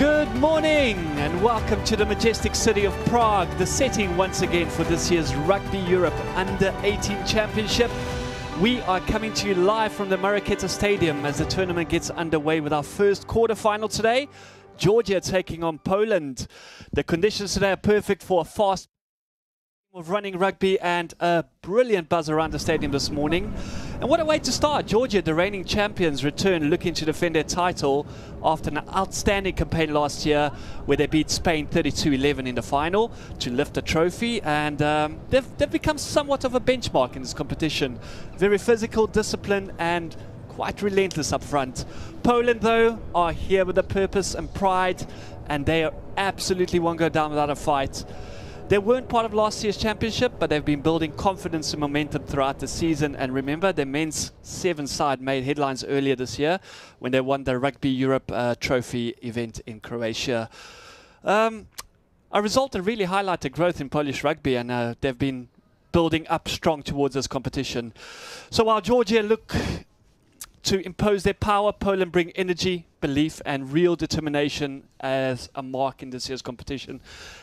Good morning and welcome to the majestic city of Prague, the setting once again for this year's Rugby Europe U18 Championship. We are coming to you live from the Marketa Stadium as the tournament gets underway with our first quarter-final today. Georgia taking on Poland. The conditions today are perfect for a fast of running rugby and a brilliant buzz around the stadium this morning. And what a way to start. Georgia, the reigning champions, return looking to defend their title after an outstanding campaign last year where they beat Spain 32-11 in the final to lift the trophy. And they've become somewhat of a benchmark in this competition. Very physical, disciplined and quite relentless up front. Poland, though, are here with a purpose and pride, and they absolutely won't go down without a fight. They weren't part of last year's championship, but they've been building confidence and momentum throughout the season. And remember, their men's 7-side made headlines earlier this year when they won the Rugby Europe Trophy event in Croatia. A result that really highlighted growth in Polish rugby, and they've been building up strong towards this competition. So while Georgia look to impose their power, Poland bring energy, belief and real determination as a mark in this year's competition.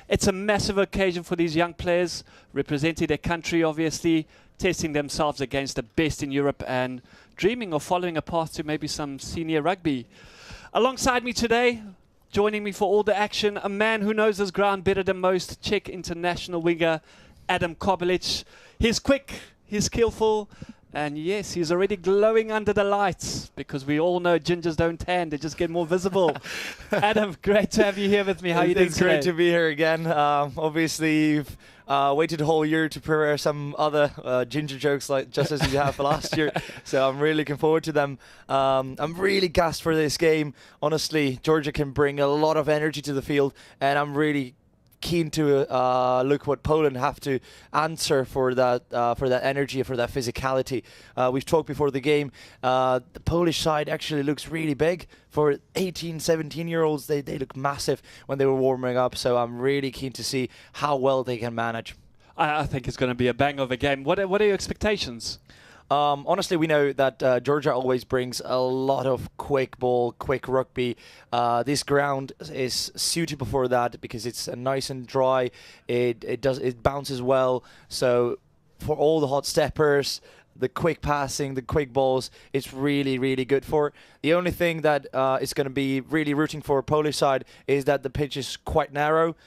It's a massive occasion for these young players, representing their country obviously, testing themselves against the best in Europe and dreaming of following a path to maybe some senior rugby. Alongside me today, joining me for all the action, a man who knows his ground better than most, Czech international winger Adam Kobilic. He's quick, he's skillful, and yes, he's already glowing under the lights because we all know gingers don't tan, they just get more visible. Adam, great to have you here with me. How are you doing today? It's great to be here again. Obviously, you've waited a whole year to prepare some other ginger jokes like just as you have last year. So I'm really looking forward to them. I'm really gassed for this game. Honestly, Georgia can bring a lot of energy to the field, and I'm really keen to look what Poland have to answer for that energy, for that physicality. We've talked before the game. The Polish side actually looks really big. For 18, 17-year-olds, they look massive when they were warming up. So I'm really keen to see how well they can manage. I think it's going to be a bang of a game. What are your expectations? Honestly, we know that Georgia always brings a lot of quick ball, quick rugby. This ground is suitable for that because it's nice and dry. It bounces well. So for all the hot steppers, the quick passing, the quick balls, it's really, really good for. The only thing that is going to be really rooting for Polish side is that the pitch is quite narrow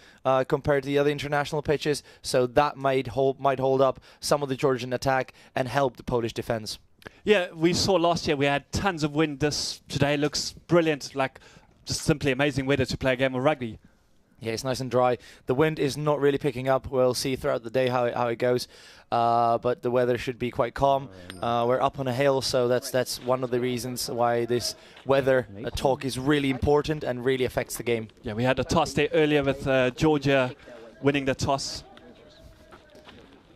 compared to the other international pitches, so that might hold up some of the Georgian attack and help the Polish defense. Yeah, we saw last year we had tons of wind. This today looks brilliant, like just simply amazing weather to play a game of rugby. Yeah, it's nice and dry. The wind is not really picking up. We'll see throughout the day how it goes. But the weather should be quite calm. We're up on a hill, so that's one of the reasons why this weather talk is really important and really affects the game. Yeah, we had a toss there earlier with Georgia winning the toss.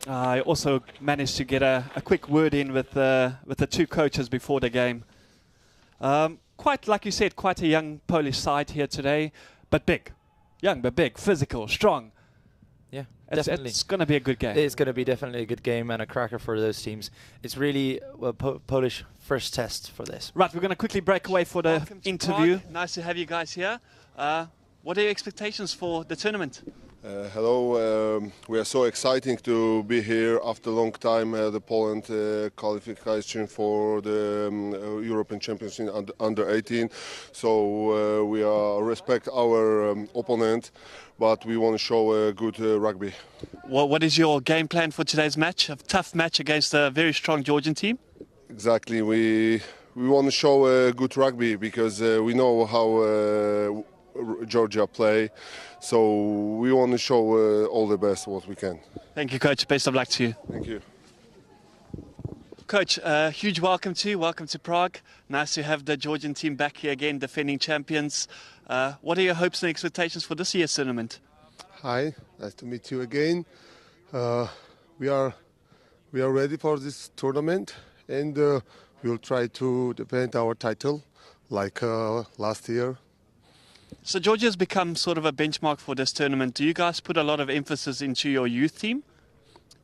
I also managed to get a quick word in with the two coaches before the game. Quite, like you said, quite a young Polish side here today, but big. Young but big, physical, strong. Yeah, definitely. It's going to be a good game. It's going to be definitely a good game and a cracker for those teams. It's really a Polish first test for this. Right, we're going to quickly break away for the interview. Nice to have you guys here. What are your expectations for the tournament? Hello, we are so exciting to be here after a long time. The Poland qualification for the European Championship under 18. So we respect our opponent, but we want to show good rugby. What is your game plan for today's match? A tough match against a very strong Georgian team? Exactly. We want to show good rugby because we know how Georgia play, so we want to show all the best what we can. Thank you, Coach. Best of luck to you. Thank you. Coach, huge welcome to you. Welcome to Prague. Nice to have the Georgian team back here again, defending champions. What are your hopes and expectations for this year's tournament? Hi, nice to meet you again. We are ready for this tournament, and we'll try to defend our title like last year. So Georgia has become sort of a benchmark for this tournament. Do you guys put a lot of emphasis into your youth team?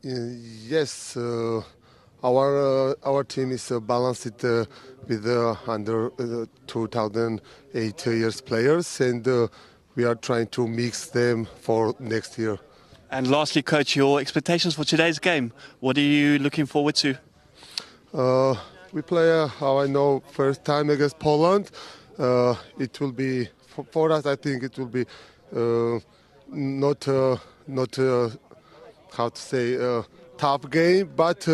Yes, our team is balanced with under 2008 years players, and we are trying to mix them for next year. And lastly, coach, your expectations for today's game. What are you looking forward to? We play, how I know, first time against Poland. It will be, for us, I think it will be not how to say, tough game, but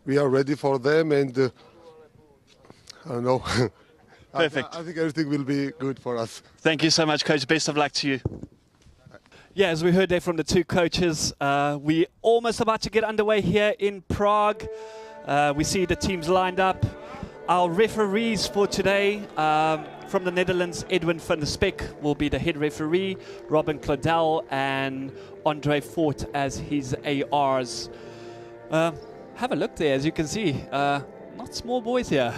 we are ready for them, and I don't know. Perfect. I think everything will be good for us. Thank you so much, coach. Best of luck to you. Yeah, as we heard there from the two coaches, we're almost about to get underway here in Prague. We see the teams lined up. Our referees for today, from the Netherlands, Edwin van der Spek will be the head referee, Robin Claudel and Andre Fort as his ARs. Have a look there, as you can see. Not small boys here.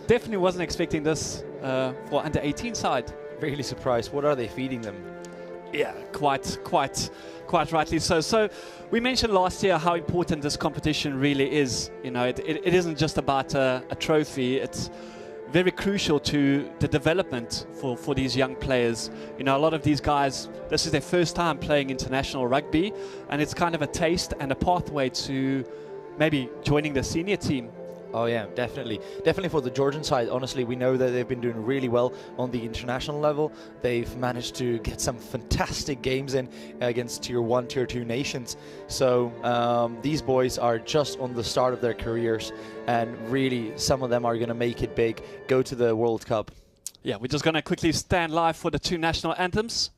Definitely wasn't expecting this for under 18 side. Really surprised. What are they feeding them? Yeah, quite rightly so. So we mentioned last year how important this competition really is. You know, it isn't just about a trophy. It's very crucial to the development for these young players. You know, a lot of these guys, this is their first time playing international rugby, and it's kind of a taste and a pathway to maybe joining the senior team. Oh yeah, definitely. Definitely for the Georgian side, honestly, we know that they've been doing really well on the international level. They've managed to get some fantastic games in against Tier 1, Tier 2 nations. So these boys are just on the start of their careers, and really some of them are going to make it big, go to the World Cup. Yeah, we're just going to quickly stand live for the two national anthems.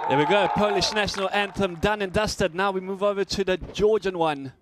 There we go, Polish national anthem done and dusted. Now we move over to the Georgian one.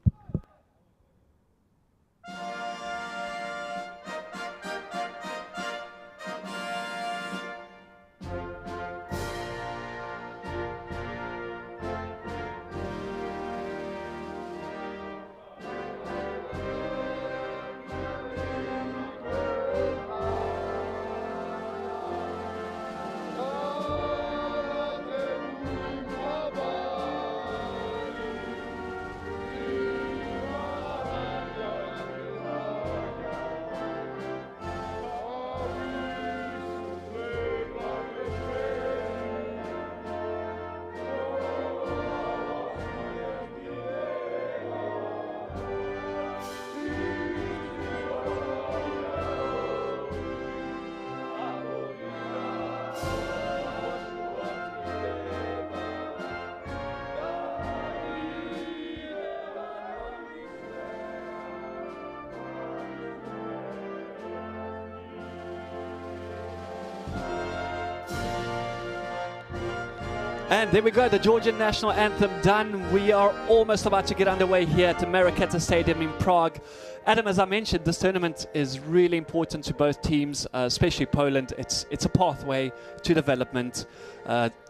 And there we go, the Georgian national anthem done. We are almost about to get underway here at the Marketa Stadium in Prague. Adam, as I mentioned, this tournament is really important to both teams, especially Poland. It's a pathway to development.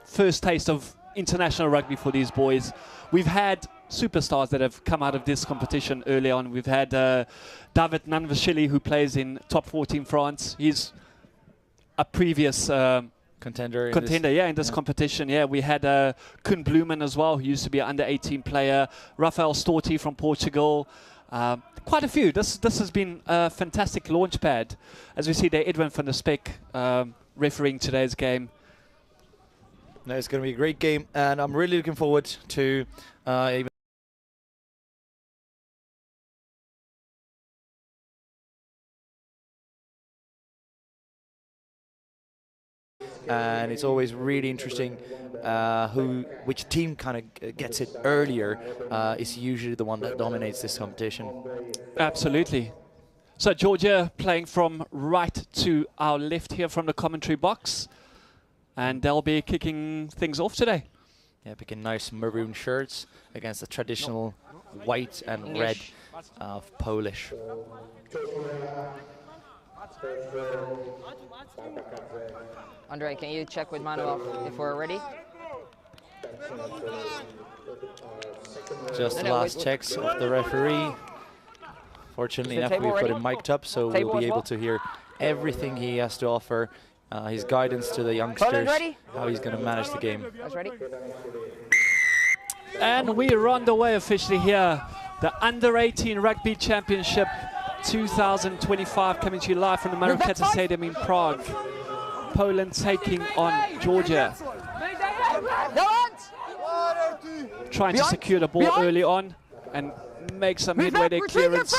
First taste of international rugby for these boys. We've had superstars that have come out of this competition early on. We've had David Nanvashvili, who plays in top 14 France. He's a previous contender in this competition. Yeah, we had Koen Bloemen as well, who used to be an under-18 player. Rafael Storti from Portugal. Quite a few. This has been a fantastic launch pad. As we see there, Edwin van der Spek refereeing today's game. No, it's going to be a great game, and I'm really looking forward to even. And it's always really interesting which team kind of gets it earlier is usually the one that dominates this competition. Absolutely. So Georgia playing from right to our left here from the commentary box, and they'll be kicking things off today. Yeah, picking nice maroon shirts against the traditional white and red of Polish. Andre, can you check with Manuel if we're ready? Just the last checks of the referee. Fortunately enough, we've got him mic'd up, so we'll be able to hear everything he has to offer, his guidance to the youngsters, how he's going to manage the game. Ready? And we are on the way officially here. The Under-18 Rugby Championship 2025 coming to you live from the Marketa Stadium in Prague. Poland taking on Georgia. Trying to secure the ball early on and make some headway there. Clearance.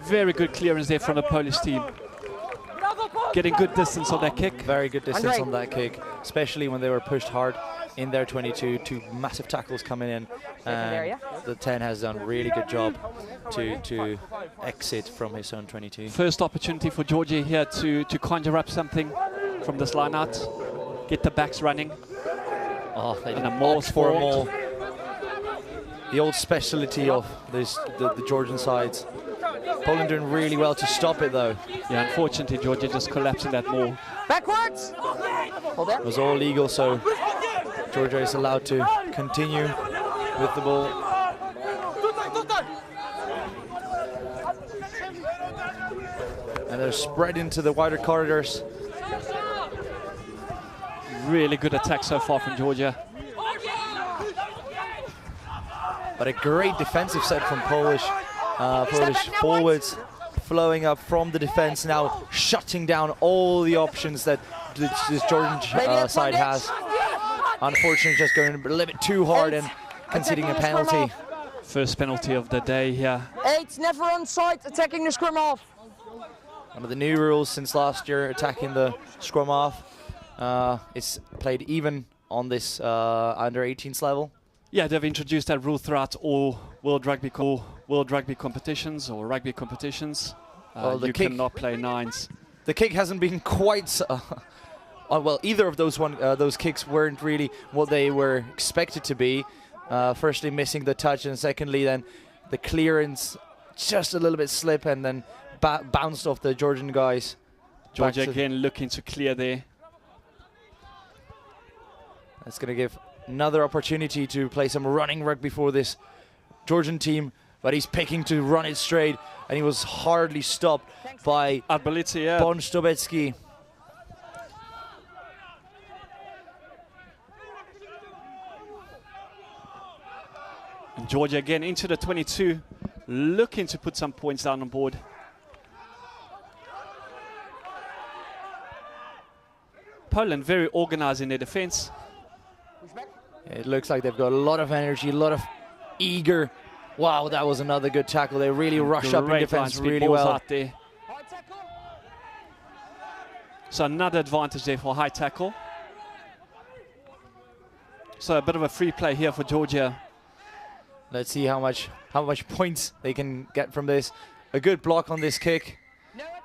Very good clearance there from the Polish team. Getting good distance on that kick. Very good distance on that kick, especially when they were pushed hard in their 22. Two massive tackles coming in, and the 10 has done a really good job to exit from his own 22. First opportunity for Georgia here to conjure up something from this line out. Get the backs running. Oh, they did a maul for a maul. The old specialty of the Georgian sides. Poland doing really well to stop it though. Yeah, unfortunately Georgia just collapsing that maul. Backwards! Hold it was all legal, so Georgia is allowed to continue with the ball. And they're spread into the wider corridors. Really good attack so far from Georgia. But a great defensive set from Polish forwards, flowing up from the defense now, shutting down all the options that this Georgian side has. Unfortunately, just going a little bit too hard and conceding a penalty. First penalty of the day here. 8, never onside, attacking the scrum half. One of the new rules since last year, attacking the scrum half. It's played even on this under-18s level. Yeah, they've introduced that rule throughout all World Rugby competitions or rugby competitions. Well, you cannot play nines. The kick hasn't been quite. Well, either of those kicks weren't really what they were expected to be. Firstly, missing the touch, and secondly, then the clearance just a little bit slip and then bounced off the Georgian guys. Georgia again looking to clear there. That's going to give another opportunity to play some running rugby for this Georgian team, but he's picking to run it straight, and he was hardly stopped by Bon Stobecki. And Georgia again into the 22, looking to put some points down on board. Poland very organized in their defense. It looks like they've got a lot of energy, a lot of eager. Wow, that was another good tackle. They really rush up in defense really well. Out there. So another advantage there for high tackle. So a bit of a free play here for Georgia. Let's see how much points they can get from this. A good block on this kick,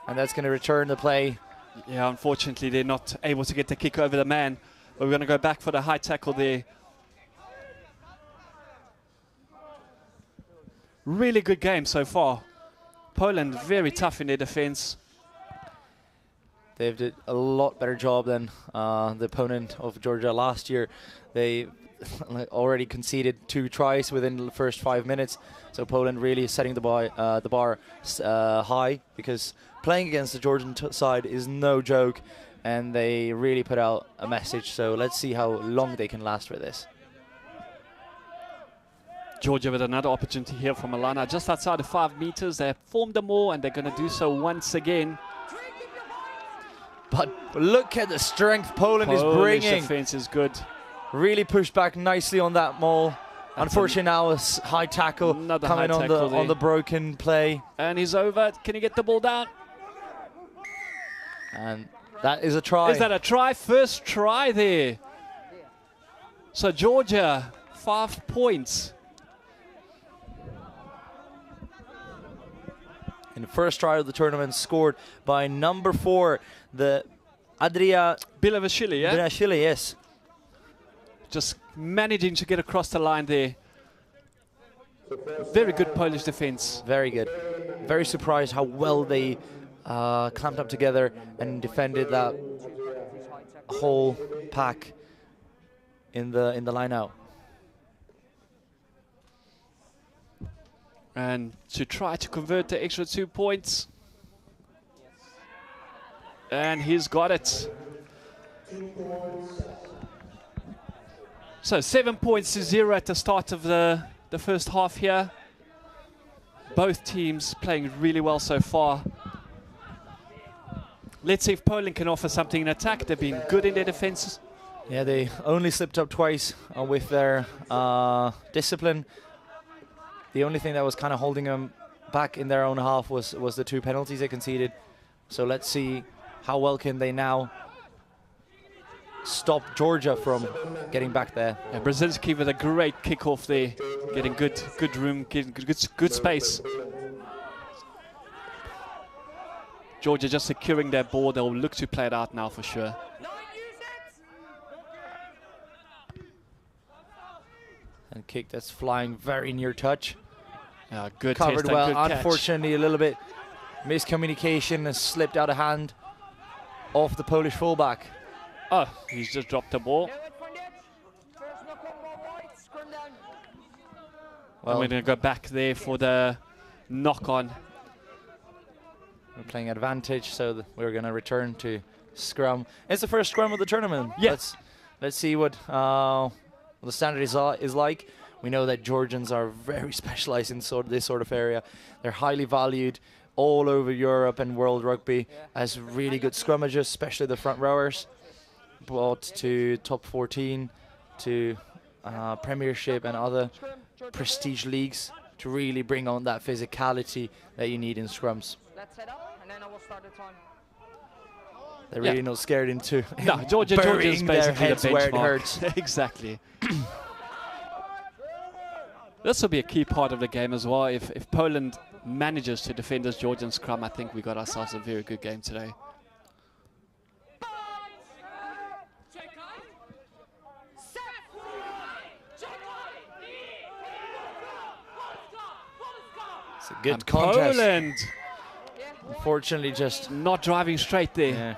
and that's going to return the play. Yeah, unfortunately they're not able to get the kick over the man. But we're going to go back for the high tackle there. Really good game so far. Poland very tough in their defense. They've did a lot better job than the opponent of Georgia last year. They already conceded 2 tries within the first 5 minutes. So Poland really setting the bar high, because playing against the Georgian side is no joke, and they really put out a message. So let's see how long they can last with this. Georgia with another opportunity here from Alana, just outside of 5 meters. They formed them all, and they're going to do so once again. But look at the strength Poland is Polish bringing. defense is good. Really pushed back nicely on that maul. Unfortunately, now a high tackle coming on the broken play. And he's over. Can he get the ball down? And that is a try. Is that a try? First try there. So Georgia, 5 points. In the first try of the tournament, scored by number 4, the Adria Bilavashvili, yeah? Bilavashvili, yes. Just managing to get across the line there. Very good Polish defense. Very good. Very surprised how well they clamped up together and defended that whole pack in the line out. And to try to convert the extra 2 points. And he's got it. So 7 points to 0 at the start of the first half here. Both teams playing really well so far. Let's see if Poland can offer something in attack. They've been good in their defenses. Yeah, they only slipped up twice with their discipline. The only thing that was kind of holding them back in their own half was the 2 penalties they conceded. So let's see how well can they now stop Georgia from getting back there. Yeah, Brzezinski with a great kickoff there, getting good room, getting good space. Georgia just securing their ball. They'll look to play it out now for sure. And kick that's flying very near touch. Good covered test well. and good Unfortunately, a little bit miscommunication has slipped out of hand off the Polish fullback. Oh, he's just dropped the ball. Well, and we're going to go back there for the knock-on. We're playing advantage, so we're going to return to scrum. It's the first scrum of the tournament. Yes. Let's see what the standard is like. We know that Georgians are very specialized in this sort of area. They're highly valued all over Europe and world rugby as really good scrummagers, especially the front rowers. Brought to top 14, to Premiership and other prestige leagues to really bring on that physicality that you need in scrums. Let's set up, and then I will start the time. They're really not scared into No, Georgia's burying their basically heads the where it benchmark. hurts. Exactly. This will be a key part of the game as well. If Poland manages to defend this Georgian scrum, I think we got ourselves a very good game today. It's a good contest. Poland Unfortunately, just not driving straight there. yeah.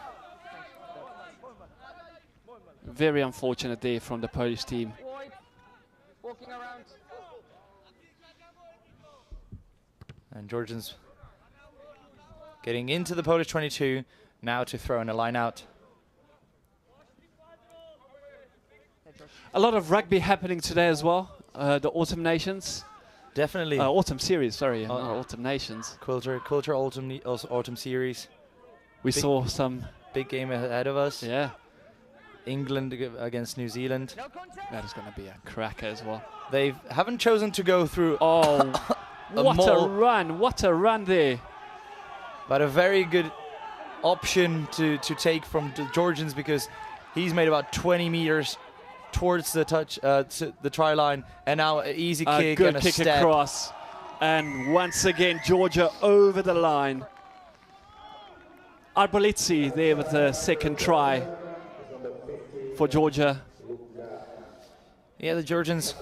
Very unfortunate there from the Polish team. Walking around. And Georgians getting into the Polish 22 now to throw in a line out. A lot of rugby happening today as well. The Autumn Nations. Definitely. Autumn Series, sorry. Not Autumn Nations. Culture Autumn Series. We saw some... Big game ahead of us. Yeah. England against New Zealand. That is going to be a cracker as well. They haven't chosen to go through. Oh, what a maul. run. What a run there. But a very good option to take from the Georgians, because he's made about 20 meters towards the to the try line, and now an easy kick good and a kick step. across. And once again, Georgia over the line. Arbolizzi there with the second try for Georgia. Yeah, the Georgians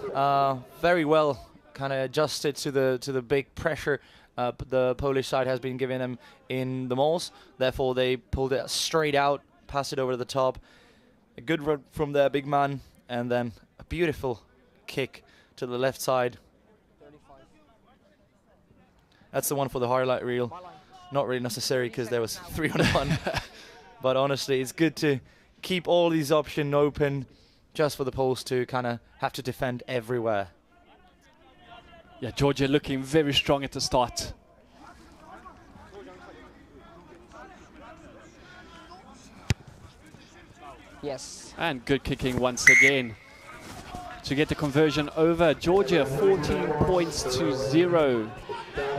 very well kind of adjusted to the big pressure the Polish side has been giving them in the mauls. Therefore, they pulled it straight out, passed it over to the top. A good run from their big man, and then a beautiful kick to the left side. That's the one for the highlight reel. Not really necessary because there was 3 on 1. But honestly, it's good to keep all these options open just for the Poles to kind of have to defend everywhere. Yeah, Georgia looking very strong at the start. Yes. And good kicking once again to get the conversion over. Georgia 14 points to 0.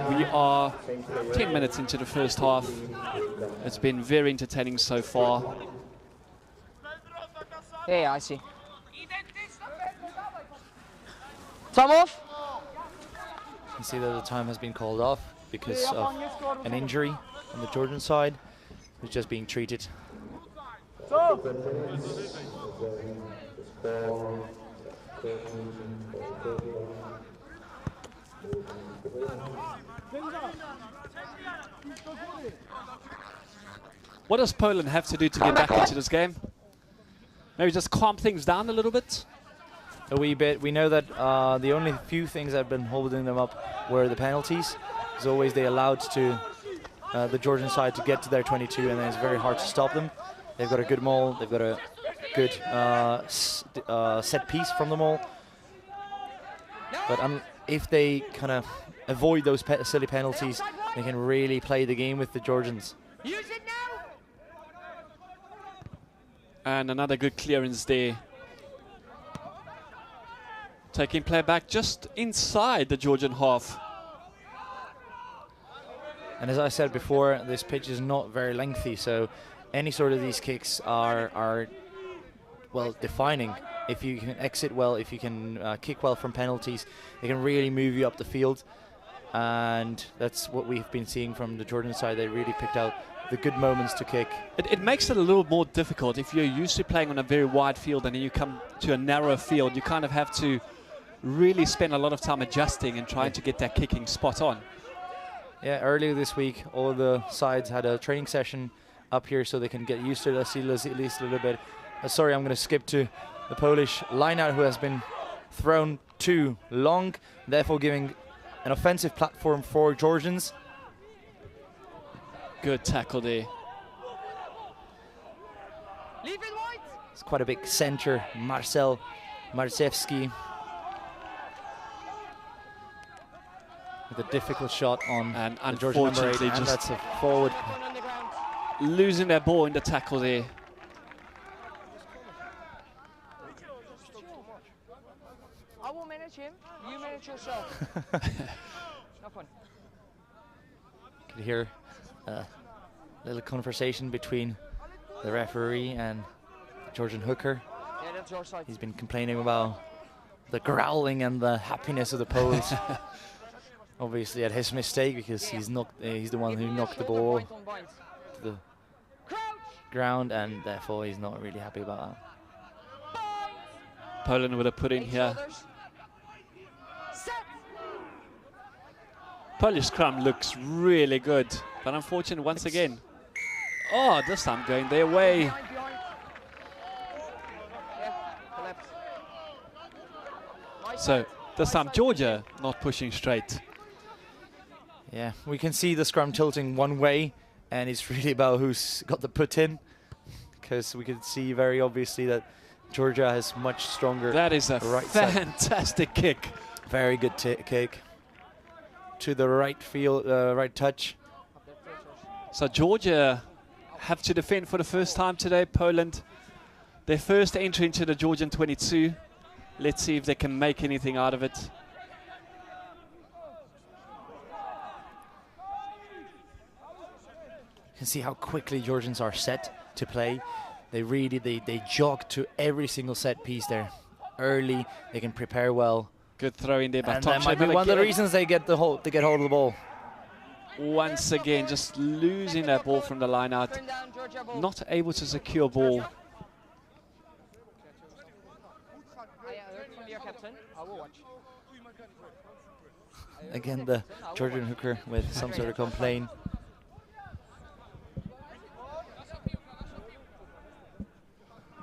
We are 10 minutes into the first half. It's been very entertaining so far. Yeah, I see. Time off. You see that the time has been called off because of an injury on the Georgian side, who's just being treated. What does Poland have to do to get back into this game? Maybe just calm things down a little bit? A wee bit. We know that the only few things that have been holding them up were the penalties. As always, they allowed to the Georgian side to get to their 22, and then it's very hard to stop them. They've got a good maul. They've got a good set piece from the maul. But if they kind of avoid those silly penalties, they can really play the game with the Georgians. And another good clearance there. Taking play back just inside the Georgian half. And as I said before, this pitch is not very lengthy, so any sort of these kicks are well, defining. If you can exit well, if you can kick well from penalties, they can really move you up the field. And that's what we've been seeing from the Georgian side. They really picked out the good moments to kick. It makes it a little more difficult. If you're used to playing on a very wide field and then you come to a narrow field, you kind of have to really spend a lot of time adjusting and trying to get that kicking spot on. Yeah, earlier this week, all the sides had a training session up here so they can get used to it at least a little bit. Sorry, I'm going to skip to the Polish lineout, who has been thrown too long, therefore giving an offensive platform for Georgians. Good tackle there. It's quite a big centre, Marcel Marzewski, with a difficult shot on and the Georgian number 8, and that's a forward. Losing their ball in the tackle there. I will manage him. You manage yourself. No fun. You can hear a little conversation between the referee and the Georgian hooker. Yeah, that's your side. He's been complaining about the growling and the happiness of the Poles. Obviously at his mistake, because he's the one who knocked the ball to the ground, and therefore he's not really happy about that. Poland would have put in here. Polish scrum looks really good, but unfortunately once again. Oh, this time going their way. So this time Georgia not pushing straight. Yeah, we can see the scrum tilting one way, and it's really about who's got the put in, because we can see very obviously that Georgia has much stronger. That is a right fantastic kick. Very good kick to the right field, right touch. So Georgia have to defend for the first time today. Poland, their first entry into the Georgian 22. Let's see if they can make anything out of it. You can see how quickly Georgians are set to play. They really, they jog to every single set piece there. Early, they can prepare well. Good throw in there by And that might be one of the reasons they get hold of the ball. Once again, just losing that ball from the line out. Not able to secure ball. Again, the Georgian hooker with some sort of complaint.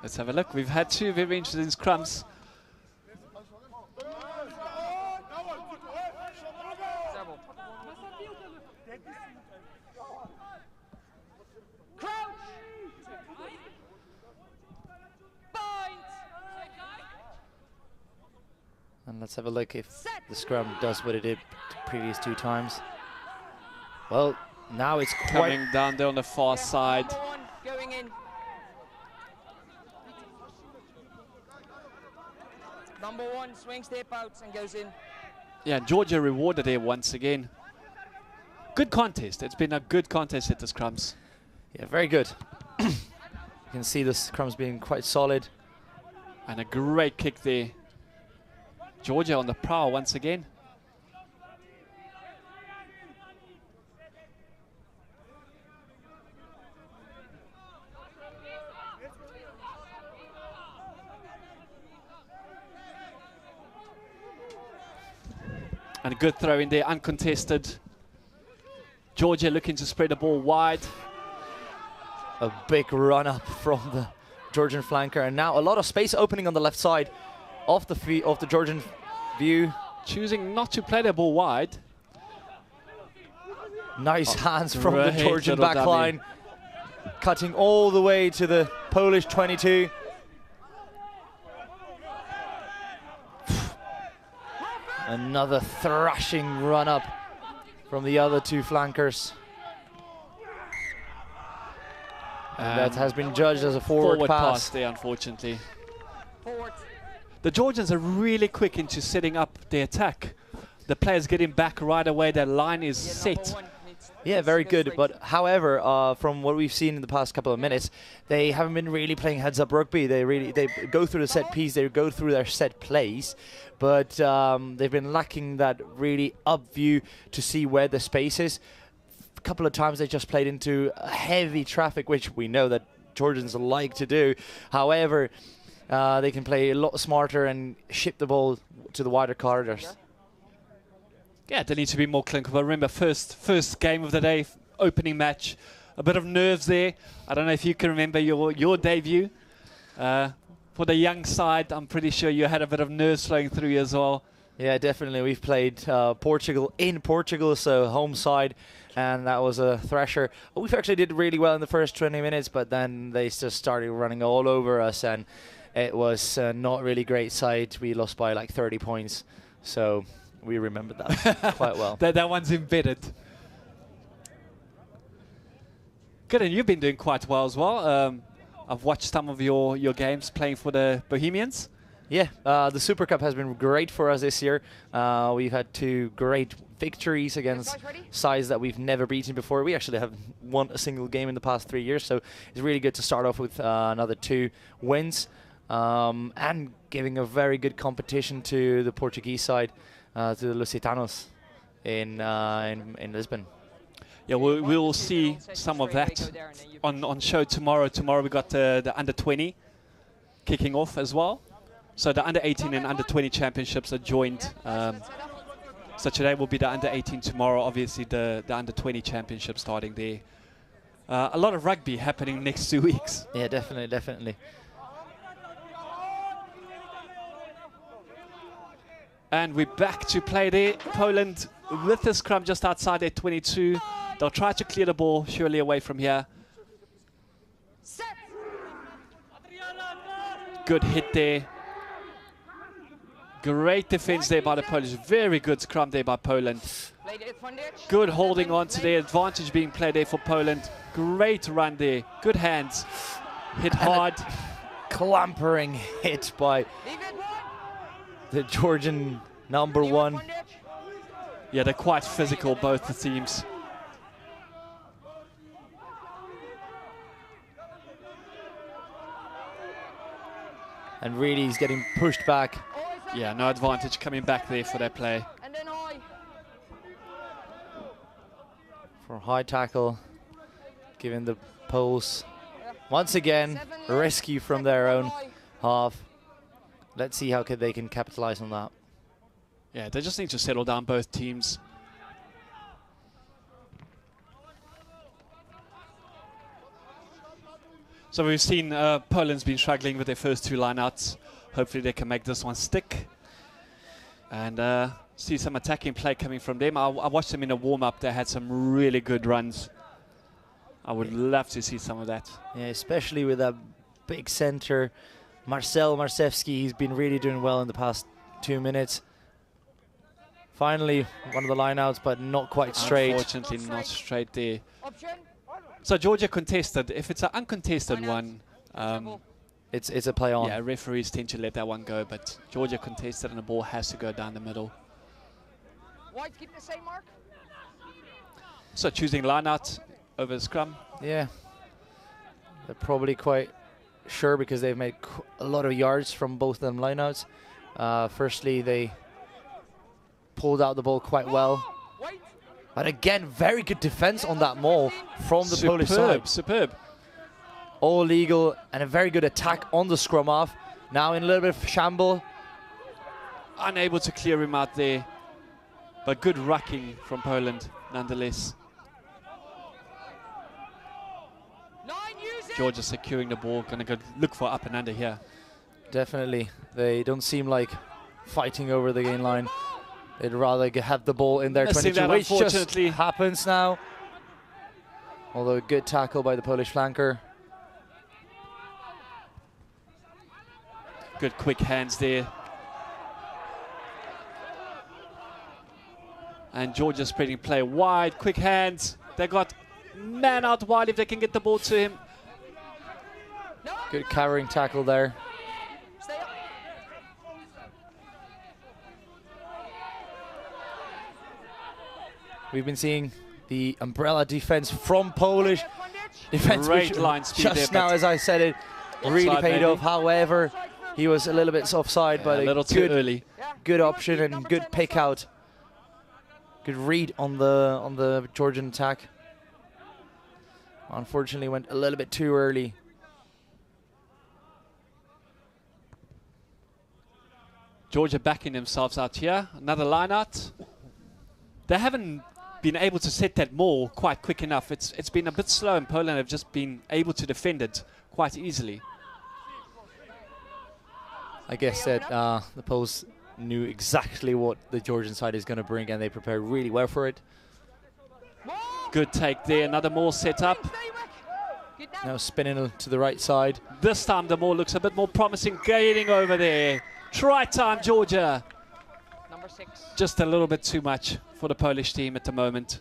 Let's have a look. We've had two very interesting scrums. And let's have a look if the scrum does what it did the previous 2 times. Well, now it's coming down there on the far side. Going in. Number 1 swing step out and goes in. Yeah, Georgia rewarded there once again. Good contest. It's been a good contest at the scrums. Yeah, very good. You can see the scrums being quite solid. And a great kick there. Georgia on the prowl once again. And a good throw in there, uncontested. Georgia looking to spread the ball wide. A big run up from the Georgian flanker, and now a lot of space opening on the left side of the Georgian view. Choosing not to play the ball wide. Nice hands from the Georgian back dummy. line, cutting all the way to the Polish 22. Another thrashing run up from the other 2 flankers. And that has been judged as a forward pass there, unfortunately. Forward. The Georgians are really quick into setting up the attack. The players getting back right away. Their line is set. Yeah, very good. But however, from what we've seen in the past couple of minutes, they haven't been really playing heads-up rugby. They go through the set piece, they go through their set plays, but they've been lacking that really up view to see where the space is. A couple of times they just played into heavy traffic, which we know that Georgians like to do. However, they can play a lot smarter and ship the ball to the wider corridors. Yeah, they need to be more clinical. But remember, first game of the day, opening match, a bit of nerves there. I don't know if you can remember your debut. For the young side, I'm pretty sure you had a bit of nerves flowing through you as well. Yeah, definitely. We've played Portugal in Portugal, so home side, and that was a thrasher. We've actually did really well in the first 20 minutes, but then they just started running all over us, and it was not really great side. We lost by like 30 points, so we remembered that quite well. That one's embedded. Good, and you've been doing quite well as well. I've watched some of your games playing for the Bohemians. Yeah, the Super Cup has been great for us this year. We've had 2 great victories against sides that we've never beaten before. We actually haven't won a single game in the past 3 years, so it's really good to start off with another 2 wins and giving a very good competition to the Portuguese side, to the Lusitanos in Lisbon. Yeah, we'll see some of that on show tomorrow. Tomorrow we got the under-20 kicking off as well. So the under-18 and under-20 championships are joined. So today will be the under-18, tomorrow obviously the under-20 championship starting there. A lot of rugby happening next 2 weeks. Yeah, definitely. And we're back to play there. Poland with the scrum just outside their 22. They'll try to clear the ball surely away from here. Good hit there. Great defense there by the Polish. Very good scrum there by Poland. Good holding on to their advantage being played there for Poland. Great run there. Good hands. Hit hard. Clampering hit by the Georgian number 1. Yeah, they're quite physical, both the teams. And really he's getting pushed back. Yeah, no advantage coming back there for that play. And then high. For high tackle, giving the Poles once again a rescue from their own half. Let's see how they can capitalize on that. Yeah, they just need to settle down, both teams. So we've seen Poland's been struggling with their first 2 lineouts. Hopefully they can make this one stick. And see some attacking play coming from them. I watched them in a warm-up. They had some really good runs. I would love to see some of that. Yeah, especially with that big center, Marcel Marcevski. He's been really doing well in the past 2 minutes. Finally, one of the lineouts, but not quite straight. Unfortunately, not straight there. Option. So Georgia contested. If it's an uncontested one, It's a play on. yeah, referees tend to let that one go, but Georgia contested and the ball has to go down the middle. White, keep the same mark. So choosing line out over scrum. Yeah. They're probably quite sure because they've made a lot of yards from both of them lineouts. Firstly, they pulled out the ball quite well. White. But again, very good defense on that maul from the Polish side. Superb. All legal and a very good attack on the scrum off. Now in a little bit of shamble. Unable to clear him out there, but good rucking from Poland nonetheless. 9, use it. Georgia securing the ball, gonna go look for up and under here. Definitely. They don't seem like fighting over the gain line. They'd rather have the ball in their Missing 22, that, which just unfortunately. happens now. Although a good tackle by the Polish flanker. Good quick hands there. And Georgia spreading play wide, quick hands. They got man out wide if they can get the ball to him. No. Good cowering tackle there. Stay up. We've been seeing the umbrella defense from Polish defense, Great which line speed just there, now, but as I said it, really offside paid maybe. off. However, he was a little bit offside, but a little too good, early. good option and good pick out. Good read on the Georgian attack. Unfortunately, went a little bit too early. Georgia backing themselves out here. Another line out. They haven't been able to set that maul quite quick enough. It's been a bit slow, and Poland have just been able to defend it quite easily. I guess that the Poles knew exactly what the Georgian side is going to bring, and they prepared really well for it. Good take there. Another maul set up. Stay back. Get down. Now spinning to the right side. This time the maul looks a bit more promising. Gaining over there. Try time, Georgia. Number 6. Just a little bit too much for the Polish team at the moment.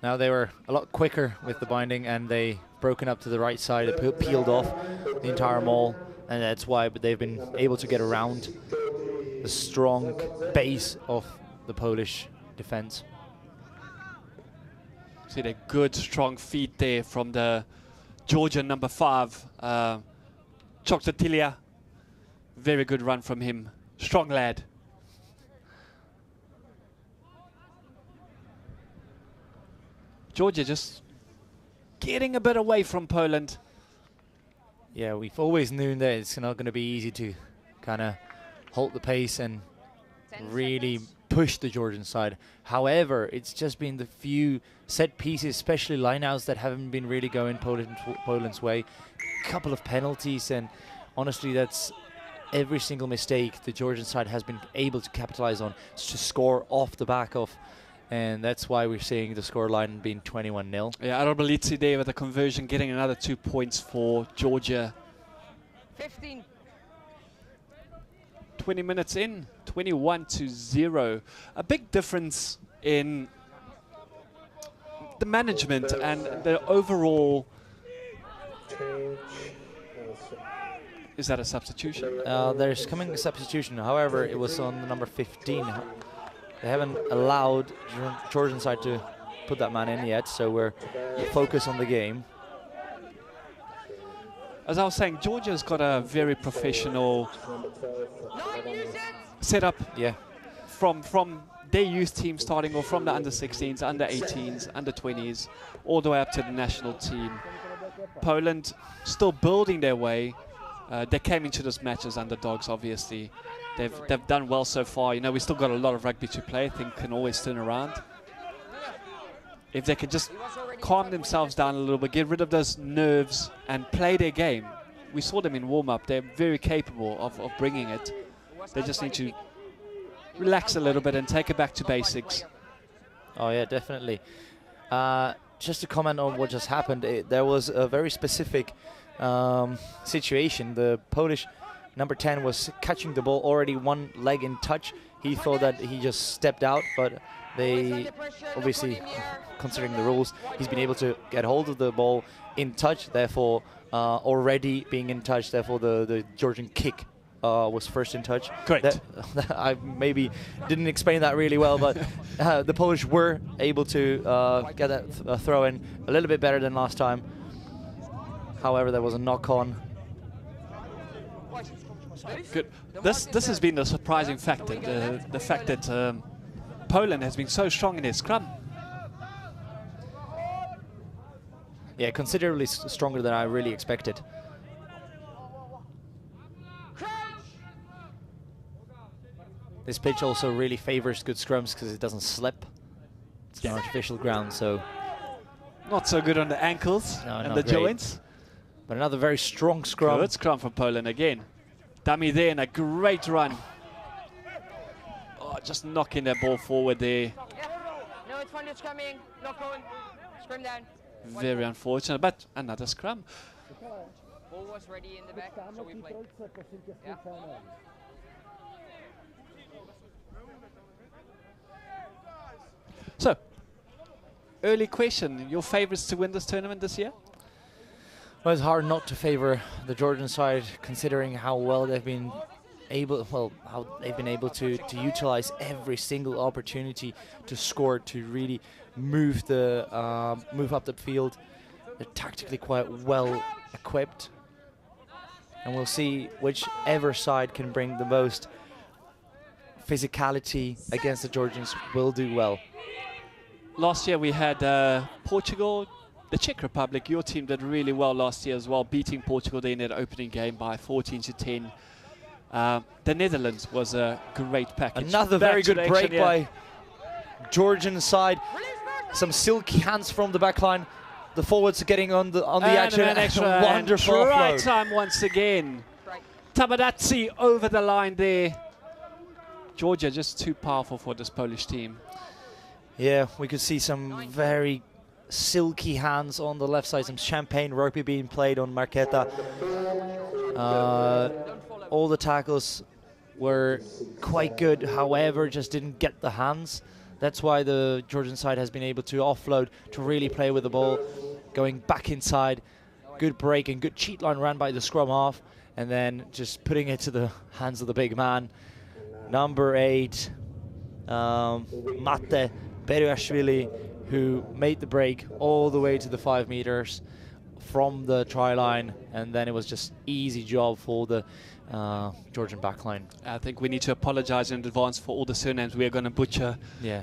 Now they were a lot quicker with the binding, and they broken up to the right side. They peeled off the entire maul, and that's why they've been able to get around the strong base of the Polish defense. See the good strong feet there from the Georgian number 5, Choktatilia. Very good run from him. Strong lad. Georgia just getting a bit away from Poland. Yeah, we've always known that it's not going to be easy to kind of hold the pace and 10 really seconds. push the Georgian side. However, it's just been the few set pieces, especially lineouts, that haven't been really going Poland's way. A couple of penalties, and honestly, that's every single mistake the Georgian side has been able to capitalize on to score off the back of. And that's why we're seeing the scoreline being 21-0. Yeah, Arobelitsi there with the conversion, getting another 2 points for Georgia. 15. 20 minutes in, 21-0. A big difference in the management and the overall. Is that a substitution? There's coming a substitution. However, it was on the number 15. They haven't allowed Georgian side to put that man in yet, so we're focused on the game. As I was saying, Georgia's got a very professional setup. Yeah. From their youth team starting off from the under 16s, under 18s, under 20s, all the way up to the national team. Poland still building their way. They came into this match as underdogs, obviously. They've done well so far. You know, we still got a lot of rugby to play. I think can always turn around. If they can just calm themselves down a little bit, get rid of those nerves and play their game. We saw them in warm-up. They're very capable of bringing it. They just need to relax a little bit and take it back to basics. Oh, yeah, definitely. Just to comment on what just happened, there was a very specific situation. The Polish number 10 was catching the ball, already one leg in touch. He thought that he just stepped out, but they obviously, considering the rules, he's been able to get hold of the ball in touch, therefore already being in touch, therefore the Georgian kick was first in touch. Correct. I maybe didn't explain that really well, but the Polish were able to get that throw in a little bit better than last time. However, there was a knock-on. Good. This has been the surprising factor, the fact that Poland has been so strong in their scrum. Yeah, considerably stronger than I really expected. This pitch also really favors good scrums because it doesn't slip. It's an artificial ground, so... Not so good on the ankles and the joints. But another very strong scrum. Good scrum from Poland again. Dummy there and a great run. Oh, just knocking that ball forward there. No, it's fine, it's coming. Not going. Scrum down. Very unfortunate, but another scrum. Ball was ready in the back, so we play. Yeah. So, early question, your favorites to win this tournament this year? Well, it's hard not to favor the Georgian side, considering how well they've been able, to utilize every single opportunity to score, to really move up the field. They're tactically quite well equipped, and we'll see whichever side can bring the most physicality against the Georgians will do well. Last year we had Portugal, the Czech Republic. Your team did really well last year as well, beating Portugal there in that opening game by 14-10. The Netherlands was a great package. Another very good break by Georgian side. Some silky hands from the back line. The forwards are getting on the action. An extra wonderful try offload. time once again. Tabadadze over the line there. Georgia just too powerful for this Polish team. Yeah, we could see some very silky hands on the left side, some champagne rugby being played on Marketa. All the tackles were quite good, however, just didn't get the hands. That's why the Georgian side has been able to offload, to really play with the ball, going back inside. Good break and good cheat line ran by the scrum half, and then just putting it to the hands of the big man. Number 8, Mate Beruashvili, who made the break all the way to the 5 meters from the try line, and then it was just easy job for the Georgian backline. I think we need to apologize in advance for all the surnames we are going to butcher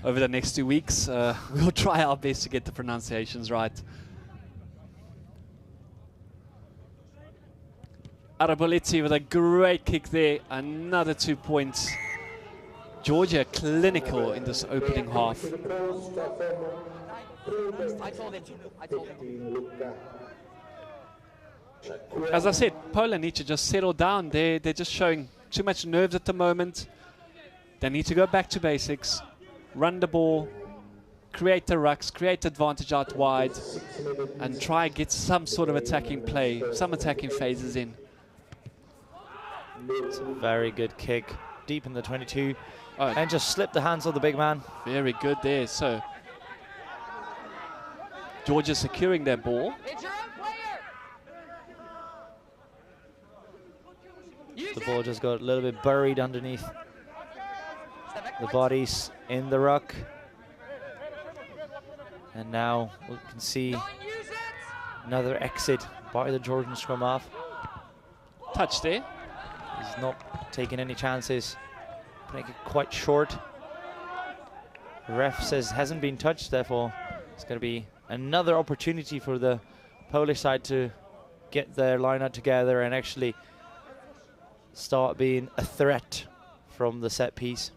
over the next 2 weeks. We'll try our best to get the pronunciations right. Arabolitsi with a great kick there, another 2 points. Georgia clinical in this opening half. I told him. As I said, Poland need to just settle down. They're just showing too much nerves at the moment. They need to go back to basics, run the ball, create the rucks, create advantage out wide, and try and get some sort of attacking play, some attacking phases in. It's a very good kick, deep in the 22, and just slipped the hands of the big man. Very good there. So Georgia securing their ball. It's your own player. The ball just got a little bit buried underneath the bodies in the ruck. And now we can see another exit by the Georgian scrum half. Touch there. He's not taking any chances. Make it quite short. The ref says hasn't been touched, therefore it's going to be another opportunity for the Polish side to get their line out together and actually start being a threat from the set piece.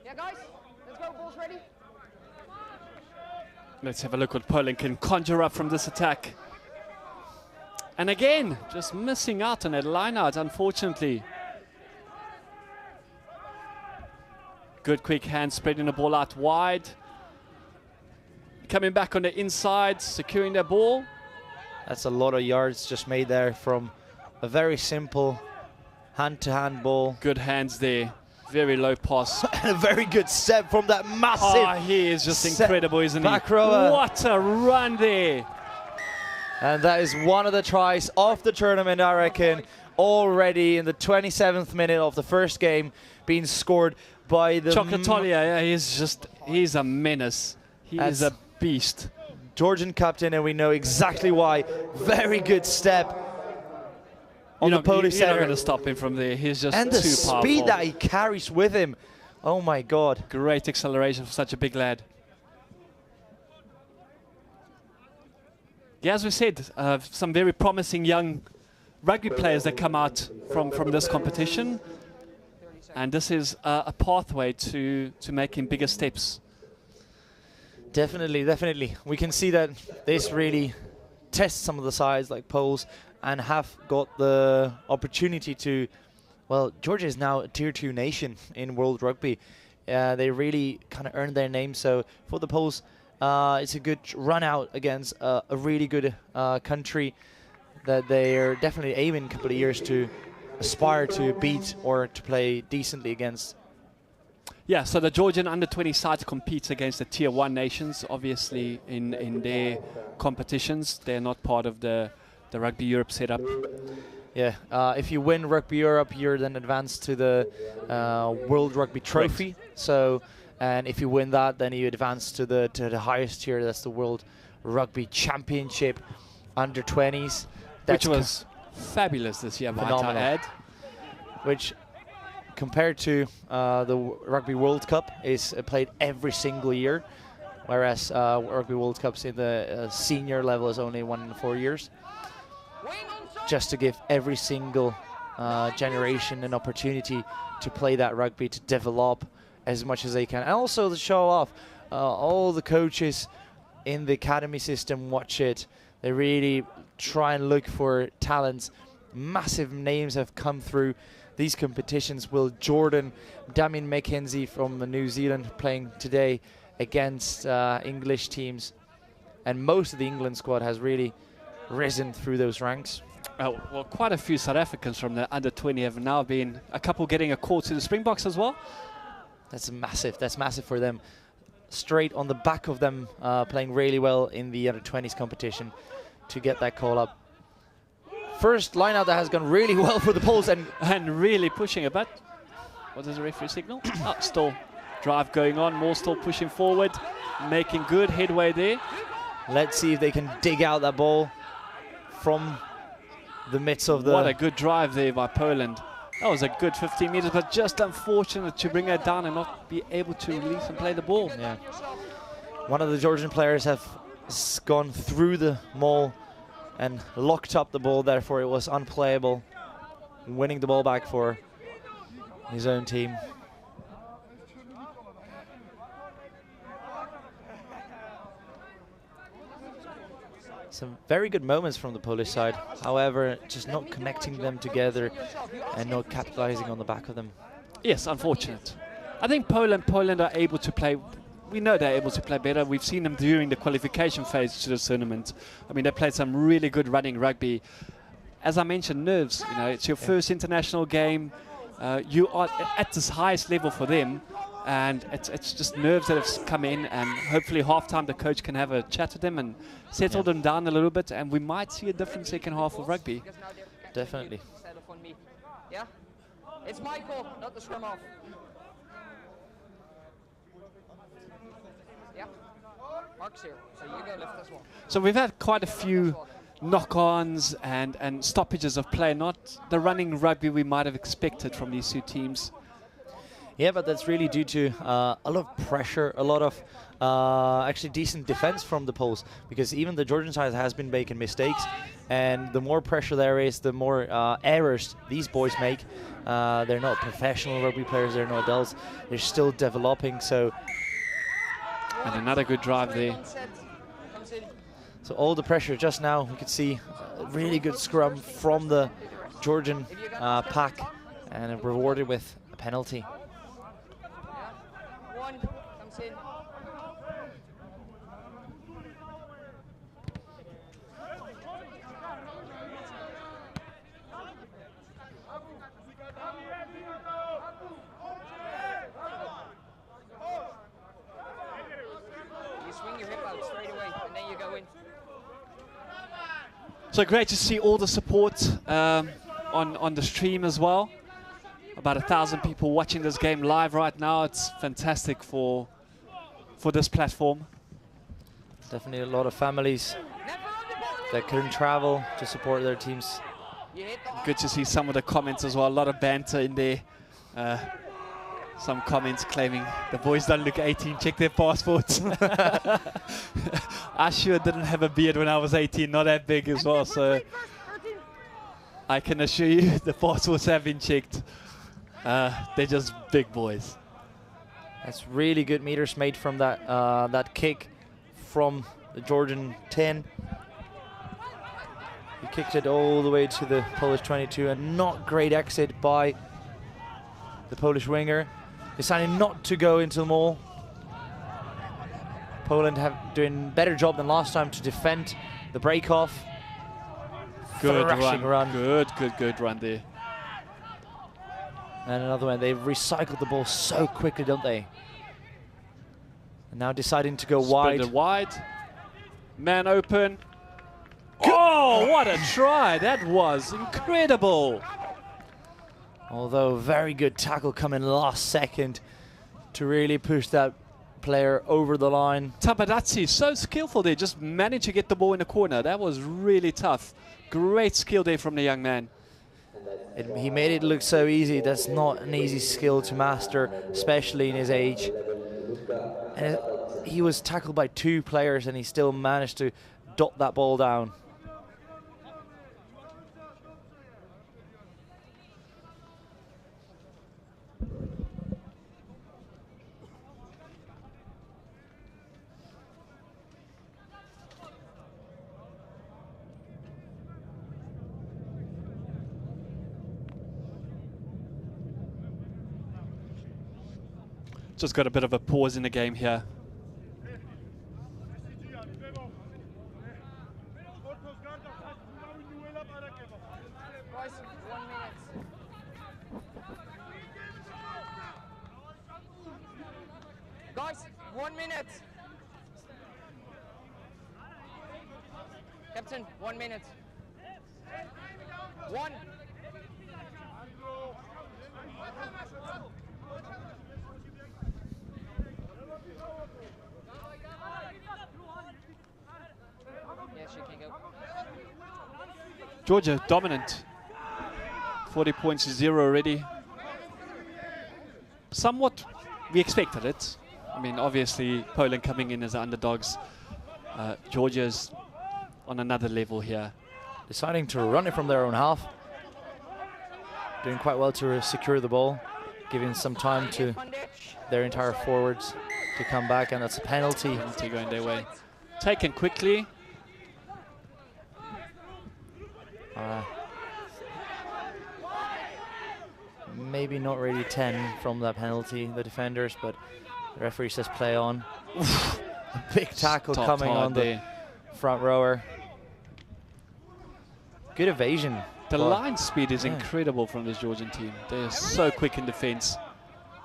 Yeah, guys, let's go. Ball's ready. Let's have a look what Poland can conjure up from this attack. And again, just missing out on that line out, unfortunately. Good quick hand, spreading the ball out wide. Coming back on the inside, securing their ball. That's a lot of yards just made there from a very simple hand-to-hand ball. Good hands there. Very low pass. And a very good step from that massive. Oh, he is just incredible, isn't he? Back rower. What a run there. And that is one of the tries of the tournament, I reckon. Already in the 27th minute of the first game, being scored by the Chocolatolia, yeah, he's a menace. He is a beast. Georgian captain, and we know exactly why. Very good step on the Polish You're not center. going to stop him from there. He's just And too the powerful. speed that he carries with him. Oh my God. Great acceleration for such a big lad. Yeah, as we said, some very promising young rugby players that come out from this competition. And this is a pathway to making bigger steps. Definitely, definitely. We can see that this really tests some of the sides like Poles and have got the opportunity to, well, Georgia is now a tier 2 nation in world rugby. They really kind of earned their name. So for the Poles, it's a good run out against a really good country that they are definitely aiming in a couple of years to aspire to beat or to play decently against. Yeah, so the Georgian under-20 side competes against the tier 1 nations, obviously in their competitions. They're not part of the Rugby Europe setup. Yeah, if you win Rugby Europe, you're then advanced to the World Rugby Trophy. So, and if you win that, then you advance to the highest tier. That's the World Rugby Championship under 20s. Which was fabulous this year, might I add. Which, compared to the Rugby World Cup, is played every single year, whereas Rugby World Cups in the senior level is only 1 in 4 years. Just to give every single generation an opportunity to play that rugby, to develop as much as they can, and also to show off. All the coaches in the academy system watch it. They really try and look for talents. Massive names have come through these competitions. Will Jordan, Damien McKenzie from New Zealand playing today against English teams, and most of the England squad has really risen through those ranks. Well, quite a few South Africans from the under-20 have now been, a couple getting a call to the Springboks as well. That's massive. That's massive for them. Straight on the back of them playing really well in the under-20s competition to get that call up. First line out that has gone really well for the Poles and really pushing a bit. What does the referee signal? Still drive going on. More still pushing forward, making good headway there. Let's see if they can dig out that ball from the midst of the... What a good drive there by Poland. That was a good 15 meters, but just unfortunate to bring her down and not be able to release and play the ball. Yeah. One of the Georgian players have gone through the maul and locked up the ball, therefore it was unplayable, winning the ball back for his own team. Some very good moments from the Polish side, however, just not connecting them together and not capitalizing on the back of them. Yes, unfortunate. I think Poland are able to play. We know they're able to play better. We've seen them during the qualification phase to the tournament. I mean, they played some really good running rugby. As I mentioned, nerves. You know, it's your first international game. You are at this highest level for them, and it's just nerves that have come in. And hopefully, halftime the coach can have a chat with them and settle them down a little bit, and we might see a different second half of rugby. Definitely. Yeah, it's my call, not the scrum off. Yeah, Mark's here, so you go lift this one. So we've had quite a few knock-ons and stoppages of play, not the running rugby we might have expected from these two teams. Yeah, but that's really due to a lot of pressure, a lot of actually decent defense from the Poles, because even the Georgian side has been making mistakes, and the more pressure there is, the more errors these boys make. They're not professional rugby players, they're not adults, they're still developing. So, and another good drive there. So all the pressure just now, we could see a really good scrum from the Georgian pack, and rewarded with a penalty. One comes in. So great to see all the support on the stream as well. About 1,000 people watching this game live right now. It's fantastic for this platform. Definitely a lot of families that couldn't travel to support their teams. Good to see some of the comments as well. A lot of banter in there. Some comments claiming the boys don't look 18, check their passports. I sure didn't have a beard when I was 18, not that big as well. So I can assure you the passports have been checked. They're just big boys. That's really good meters made from that that kick from the Georgian 10. He kicked it all the way to the Polish 22, and not great exit by the Polish winger, deciding not to go into the maul. Poland have doing better job than last time to defend the break-off. Good run. Good run there. And another one. They've recycled the ball so quickly, don't they? And now deciding to go wide. Man open. Oh, what a try. That was incredible. Although very good tackle coming last second to really push that player over the line. Tabadatsi, so skillful there. Just managed to get the ball in the corner. That was really tough. Great skill there from the young man. He made it look so easy. That's not an easy skill to master, especially in his age. And he was tackled by 2 players and he still managed to dot that ball down. Just got a bit of a pause in the game here. Guys, 1 minute. Captain, 1 minute. 1. Yes, you can go. Georgia dominant. 40 points to 0 already. Somewhat, we expected it. I mean, obviously, Poland coming in as underdogs. Georgia's on another level here. Deciding to run it from their own half. Doing quite well to secure the ball. Giving some time to their entire forwards to come back, and that's a penalty. Penalty going their way. Taken quickly. Maybe not really 10 from that penalty, the defenders, but the referee says play on. A big tackle coming on the front rower. Good evasion. The line speed is incredible from this Georgian team. They are so quick in defense.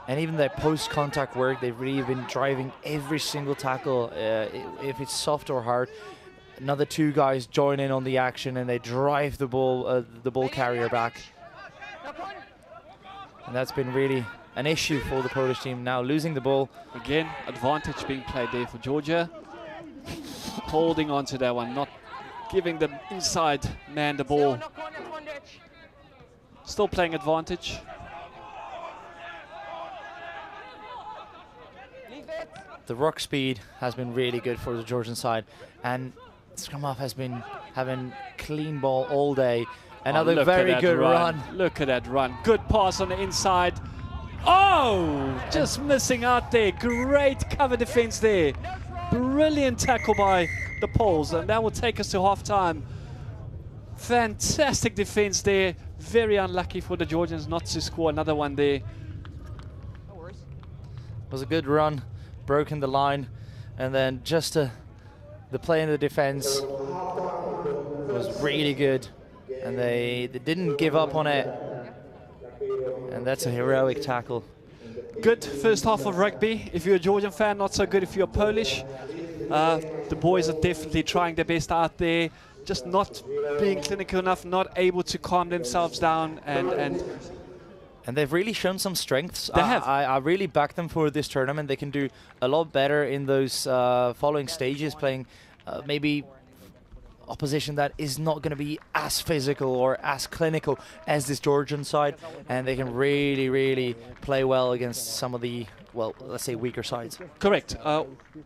And even their post-contact work, they've really been driving every single tackle, if it's soft or hard. Another 2 guys join in on the action and they drive the ball carrier back. And that's been really an issue for the Polish team now, losing the ball. Again, advantage being played there for Georgia. Holding on to that one, not giving the inside man the ball. Still playing advantage. The ruck speed has been really good for the Georgian side, and scrum half has been having clean ball all day. Another very good run. Look at that run. Good pass on the inside. Oh, just missing out there. Great cover defense there. Brilliant tackle by the Poles, and that will take us to half-time. Fantastic defense there. Very unlucky for the Georgians not to score another one there. It was a good run, broken the line, and then just the play in the defense was really good, and they didn't give up on it, and that's a heroic tackle. Good first half of rugby. If you're a Georgian fan, not so good if you're Polish. The boys are definitely trying their best out there, just not being clinical enough, not able to calm themselves down, and they've really shown some strengths. They have. I really back them for this tournament. They can do a lot better in those following stages, playing maybe opposition that is not going to be as physical or as clinical as this Georgian side, and they can really, really play well against some of the, well, let's say weaker sides. Correct.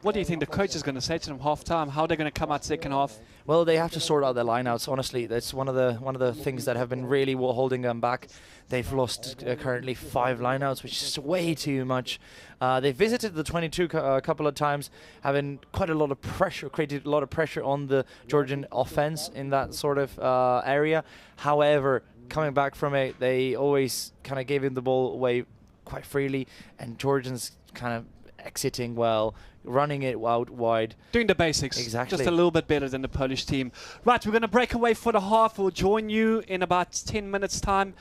What do you think the coach is going to say to them half-time? How are they going to come out second half? Well, they have to sort out their lineouts. Honestly, that's one of the things that have been really holding them back. They've lost currently 5 lineouts, which is way too much. They visited the 22 a couple of times, having quite a lot of pressure, created a lot of pressure on the Georgian offense in that sort of area. However, coming back from it, they always kind of gave him the ball away quite freely, and Georgians kind of exiting well, running it out wide. Doing the basics. Exactly. Just a little bit better than the Polish team. Right, we're going to break away for the half. We'll join you in about 10 minutes' time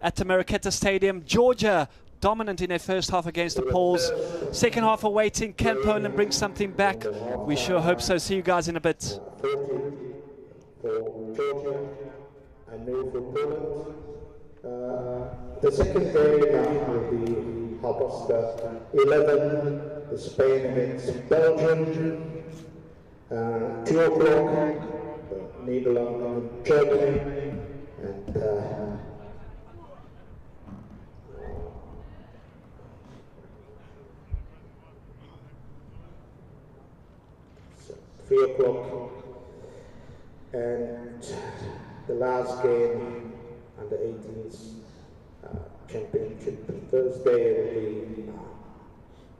at the Marketa Stadium. Georgia dominant in their first half against the Poles. Second half awaiting. Can Poland bring something back? We sure hope so. See you guys in a bit. For Georgia and new for Poland. The second game now will be 11, Spain against Belgium. 2 o'clock, Netherlands and Germany. And 3 o'clock, and the last game under 18s championship Thursday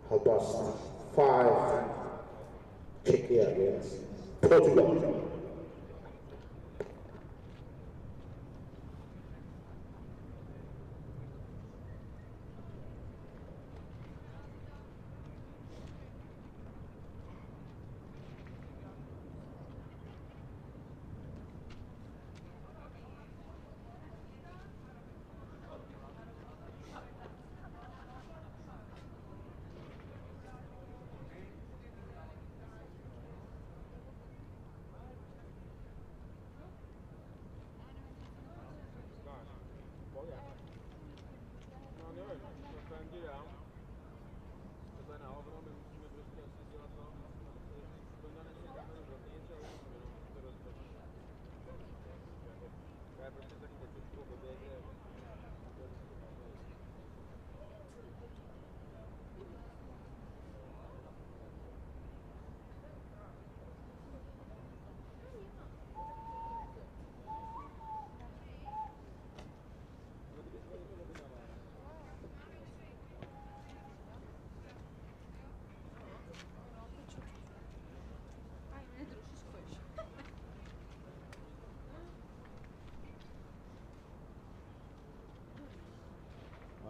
will be 5:30, Czechia against Portugal.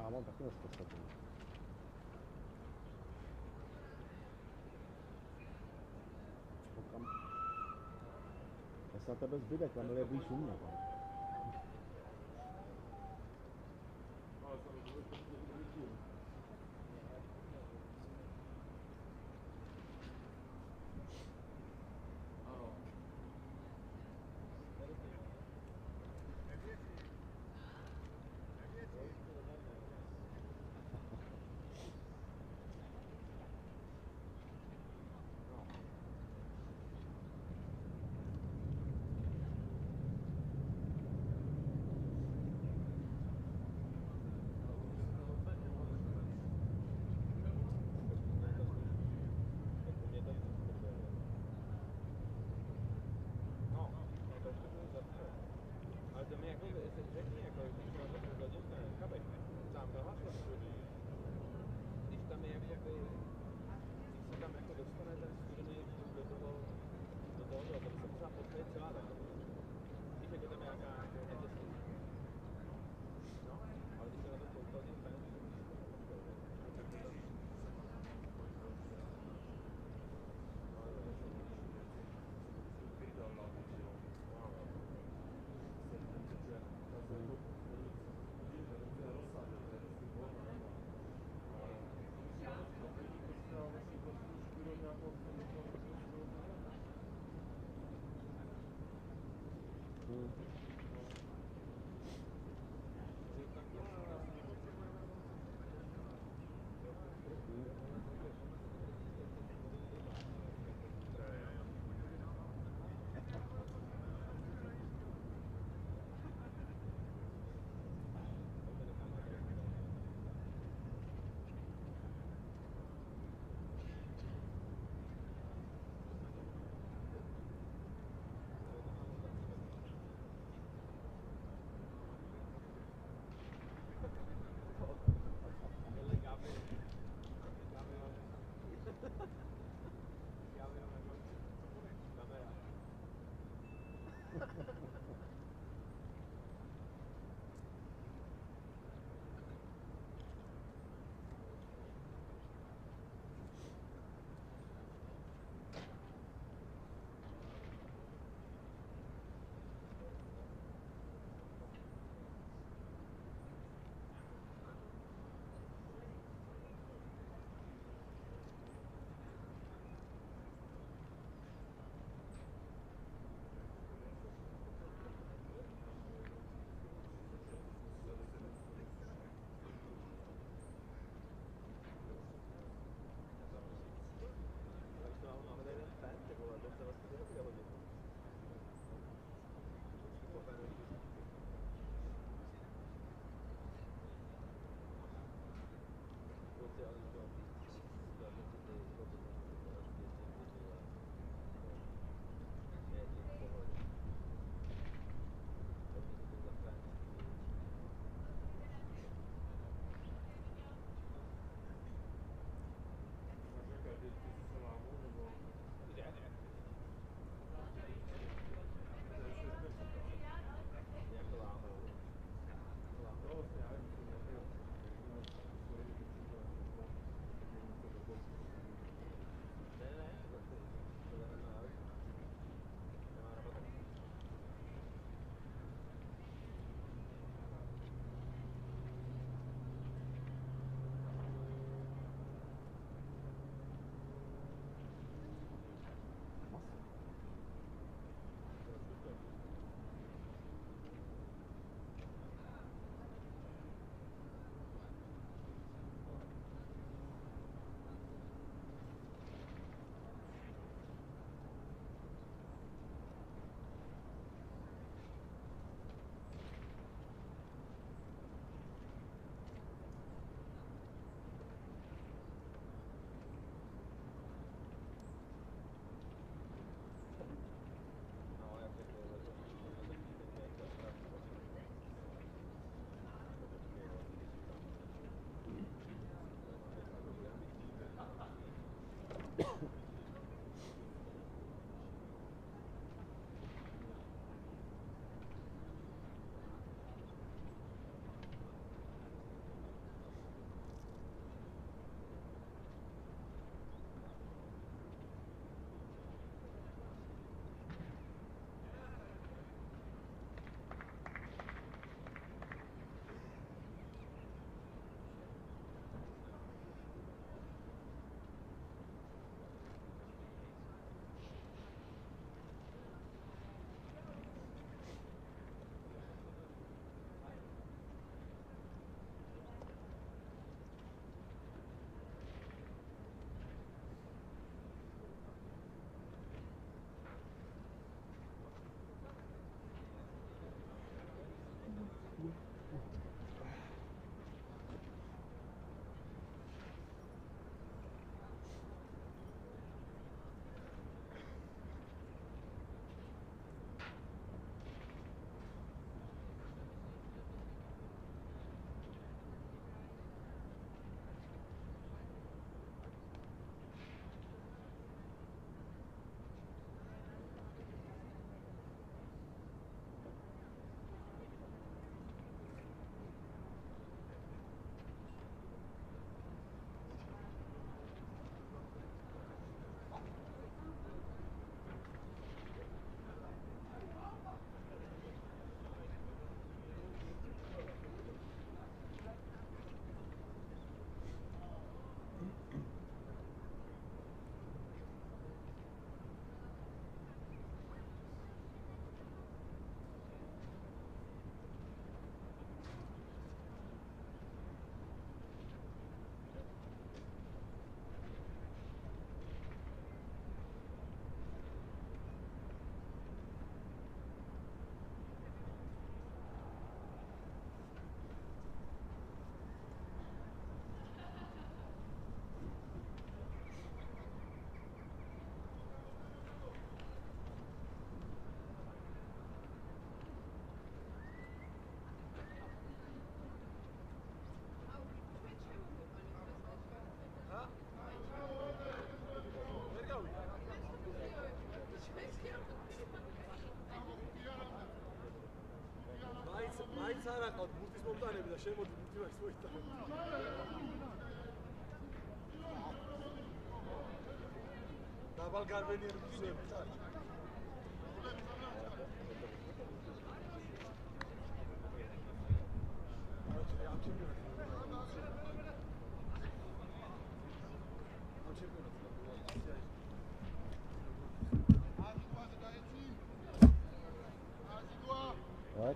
Já mám taky nespočetný. Jestli na tebe zbyde, Kamil je blíž u mě.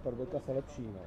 Pro dvojka se lepší, no.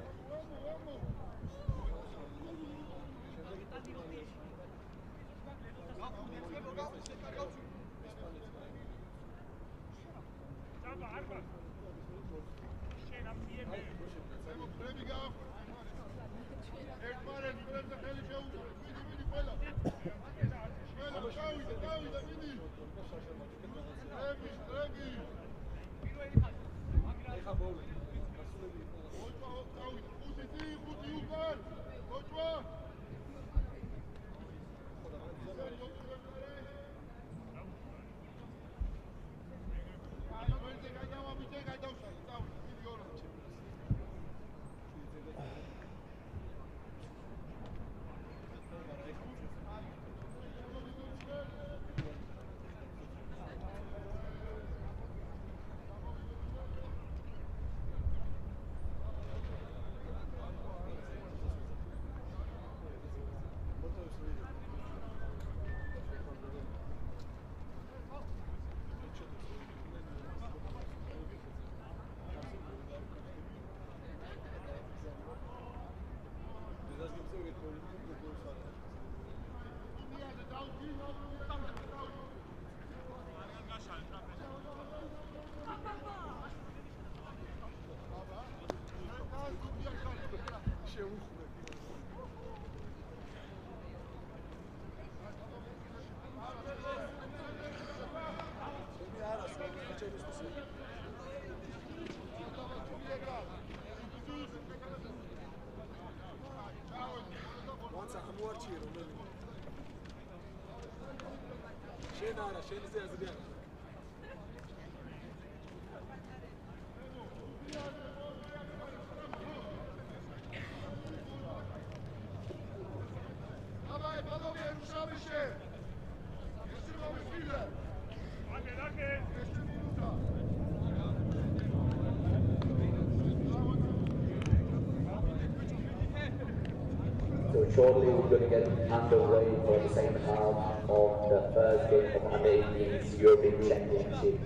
So shortly we're going to get underway for the second half of the first game of U18 European Championship.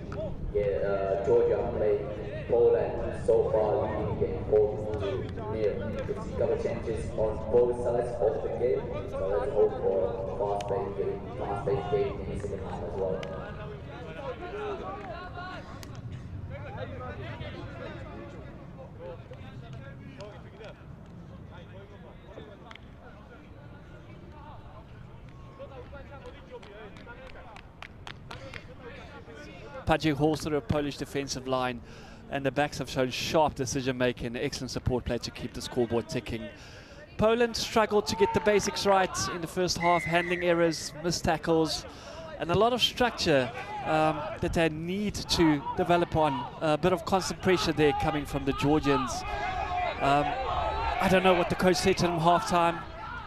Georgia played Poland, so far leading game 4-0. We'll see a couple of changes on both sides of the game, so let's hope for a fast-paced game in the second half as well. Patrick Horst through a Polish defensive line, and the backs have shown sharp decision making, excellent support play to keep the scoreboard ticking. Poland struggled to get the basics right in the first half, handling errors, missed tackles, and a lot of structure that they need to develop on. A bit of constant pressure there coming from the Georgians. I don't know what the coach said to them half-time.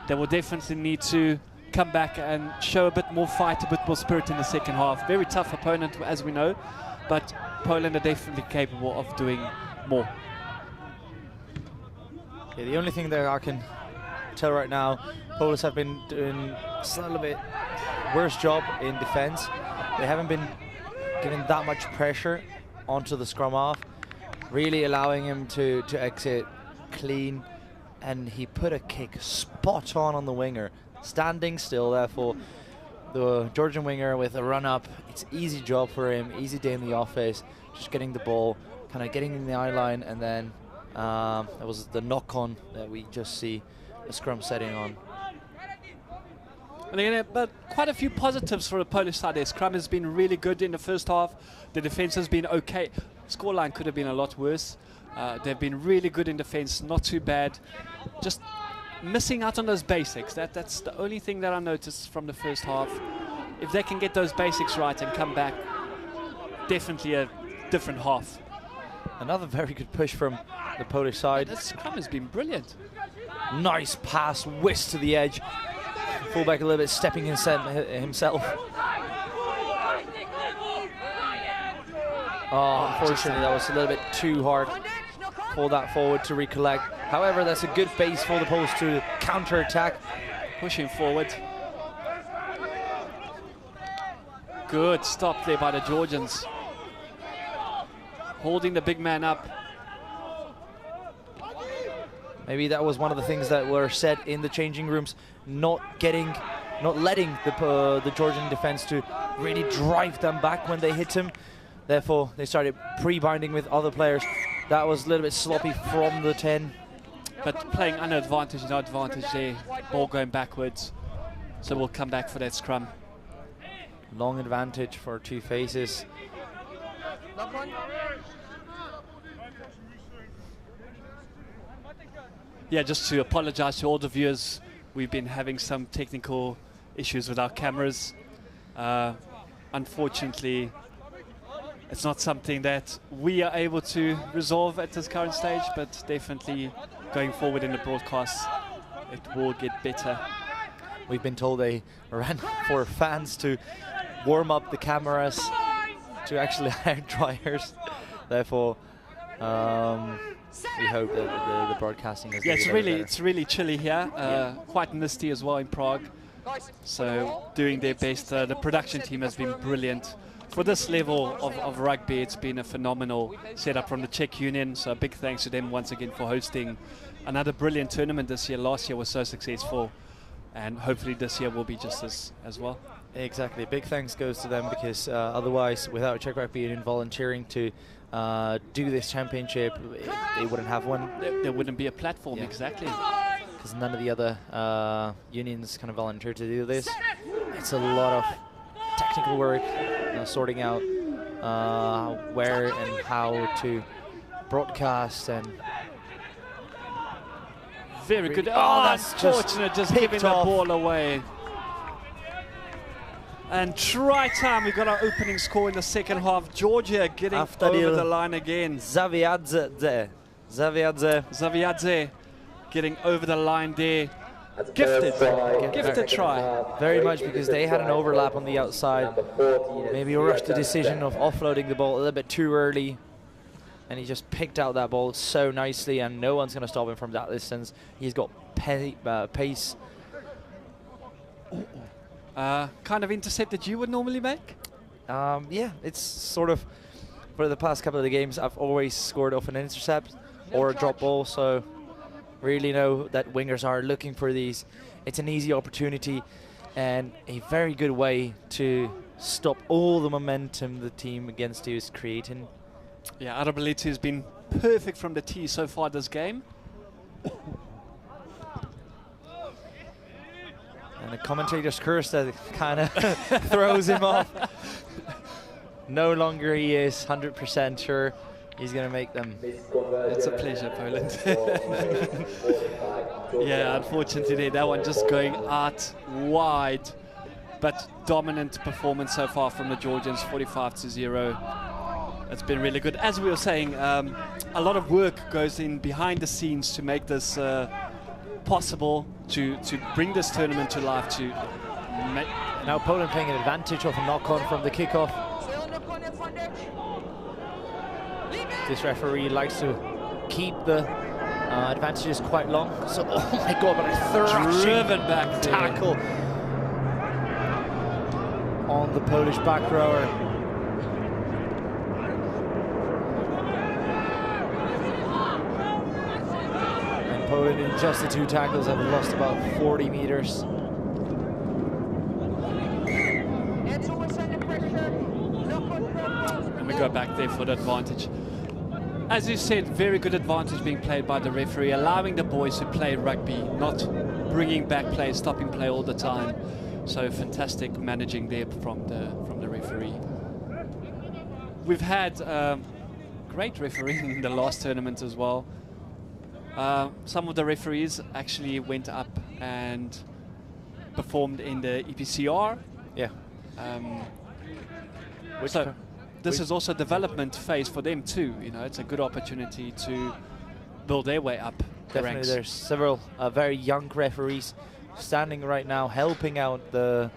They will definitely need to come back and show a bit more fight, a bit more spirit in the second half. Very tough opponent, as we know, but Poland are definitely capable of doing more. Yeah, the only thing that I can tell right now, Polish have been doing a little bit worse job in defense. They haven't been giving that much pressure onto the scrum half, really allowing him to exit clean, and he put a kick spot on the winger, standing still. Therefore, the Georgian winger with a run up, it's easy job for him, easy day in the office, just getting the ball, kind of getting in the eye line, and then that was the knock on that we just see the scrum setting on. And again, but quite a few positives for the Polish side. Their scrum has been really good in the first half. The defense has been okay. Scoreline could have been a lot worse. They've been really good in defense, not too bad. Just missing out on those basics. That's the only thing that I noticed from the first half. If they can get those basics right and come back, definitely a different half. Another very good push from the Polish side. This scrum has been brilliant. Nice pass, whisk to the edge. Fullback a little bit stepping himself. Oh, unfortunately, that was a little bit too hard. Pull that forward to recollect. However, that's a good base for the Poles to counter-attack. Pushing forward. Good stop there by the Georgians. Holding the big man up. Maybe that was one of the things that were said in the changing rooms, not letting the Georgian defense to really drive them back when they hit him. Therefore, they started pre-binding with other players. That was a little bit sloppy from the 10. But playing under advantage, no advantage there. Ball going backwards. So we'll come back for that scrum. Long advantage for two faces. Yeah, just to apologize to all the viewers. We've been having some technical issues with our cameras. Unfortunately, it's not something that we are able to resolve at this current stage, but definitely going forward in the broadcast, it will get better. We've been told they ran for fans to warm up the cameras to actually hair dryers. Therefore, we hope that the broadcasting is. Yeah, it's really chilly here. Quite misty as well in Prague. So doing their best. The production team has been brilliant. For this level of rugby, it's been a phenomenal setup from the Czech Union. So a big thanks to them once again for hosting another brilliant tournament this year. Last year was so successful, and hopefully this year will be just as well. Exactly. Big thanks goes to them, because otherwise, without Czech Rugby Union volunteering to do this championship, they wouldn't have one. There wouldn't be a platform, exactly. Because none of the other unions kind of volunteer to do this. It's a lot of technical work, sorting out where and how to broadcast and. Very good. Oh, that's unfortunate, just giving the ball away. And try time, we got our opening score in the second half. Georgia getting over the line again. Zaviadze getting over the line there. Gifted try. Very much, because they had an overlap on the outside. Maybe rushed the decision of offloading the ball a little bit too early. And he just picked out that ball so nicely, and no one's going to stop him from that distance. He's got pace. Kind of intercept that you would normally make? Yeah, it's sort of, for the past couple of the games, I've always scored off an intercept or a drop ball, so really know that wingers are looking for these. It's an easy opportunity and a very good way to stop all the momentum the team against you is creating. Yeah, Arability has been perfect from the tee so far this game. And the commentator's curse that kind of throws him off. No longer he is 100% sure he's going to make them. It's a pleasure, Poland. Yeah, unfortunately that one just going out wide. But dominant performance so far from the Georgians, 45-0. It's been really good. As we were saying, a lot of work goes in behind the scenes to make this possible, to bring this tournament to life. Now Poland playing an advantage of a knock-on from the kickoff. This referee likes to keep the advantages quite long. So, oh my God, but a driven back tackle on the Polish back rower. And Poland, in just the two tackles, have lost about 40 meters. And we go back there for the advantage. As you said, very good advantage being played by the referee, allowing the boys to play rugby, not bringing back play, stopping play all the time. So fantastic managing there from the referee. We've had great refereeing in the last tournament as well. Some of the referees actually went up and performed in the EPCR. Yeah. this is also a development phase for them too. You know, it's a good opportunity to build their way up the Definitely, ranks. there's several very young referees standing right now, helping out the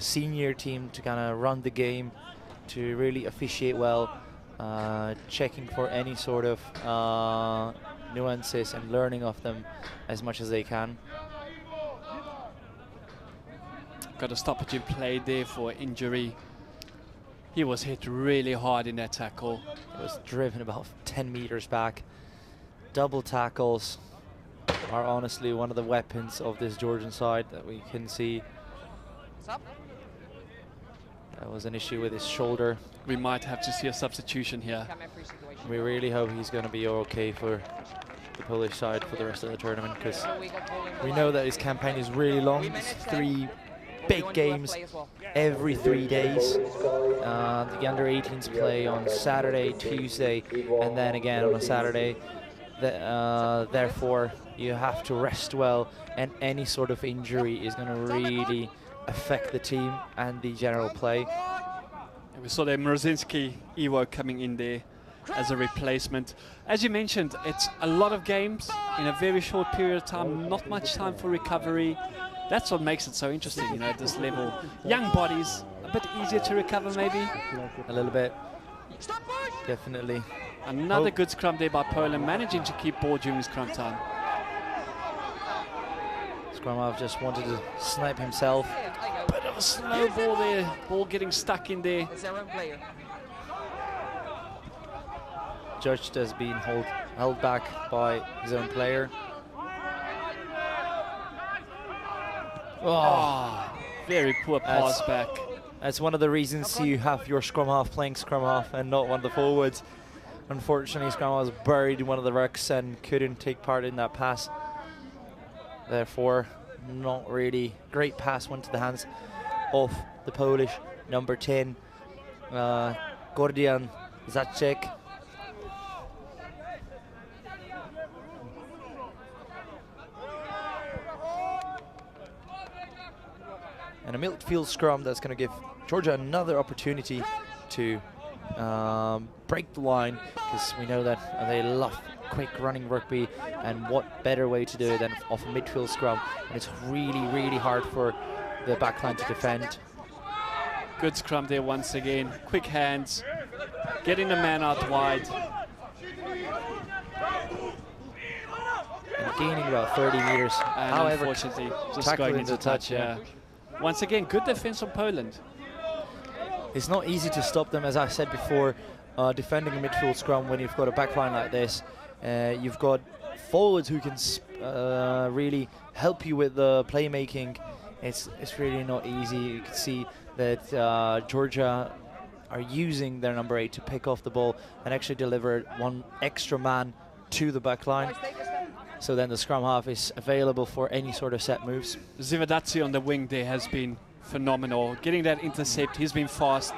senior team to kind of run the game, to really officiate well, checking for any sort of nuances and learning of them as much as they can. Got a stoppage in play there for injury. He was hit really hard in that tackle. It was driven about 10 meters back. Double tackles are honestly one of the weapons of this Georgian side that we can see. That was an issue with his shoulder. We might have to see a substitution here. We really hope he's going to be okay for the Polish side for the rest of the tournament, because we know that his campaign is really long. It's 3 big games every 3 days. The under 18s play on Saturday, Tuesday, and then again on a Saturday. Therefore, you have to rest well, and any sort of injury is going to really affect the team and the general play. And we saw the Mrozinski Iwo coming in there as a replacement. As you mentioned, it's a lot of games in a very short period of time, not much time for recovery. That's what makes it so interesting, you know, at this level. Young bodies, a bit easier to recover maybe. A little bit, definitely. Another good scrum there by Poland, managing to keep ball during scrum time. Scrumov just wanted to snipe himself. Bit of a slow ball there, ball getting stuck in there. Judged as being held back by his own player. Oh, very poor pass back. That's one of the reasons you have your scrum half playing scrum half and not one of the forwards. Unfortunately, scrum half was buried in one of the rucks and couldn't take part in that pass. Therefore, not really great pass went to the hands of the Polish number 10, Gordian Zacek. And a midfield scrum that's going to give Georgia another opportunity to break the line, because we know that they love quick running rugby, and what better way to do it than off a midfield scrum. And it's really, really hard for the backline to defend. Good scrum there once again. Quick hands, getting the man out wide. And gaining about 30 meters. And however, unfortunately, just going into touch, yeah. Once again, good defense from Poland. It's not easy to stop them, as I said before, defending a midfield scrum when you've got a backline like this. You've got forwards who can really help you with the playmaking. It's really not easy. You can see that Georgia are using their number 8 to pick off the ball and actually deliver one extra man to the backline. So then the scrum half is available for any sort of set moves. Zivadazzi on the wing there has been phenomenal. Getting that intercept, he's been fast.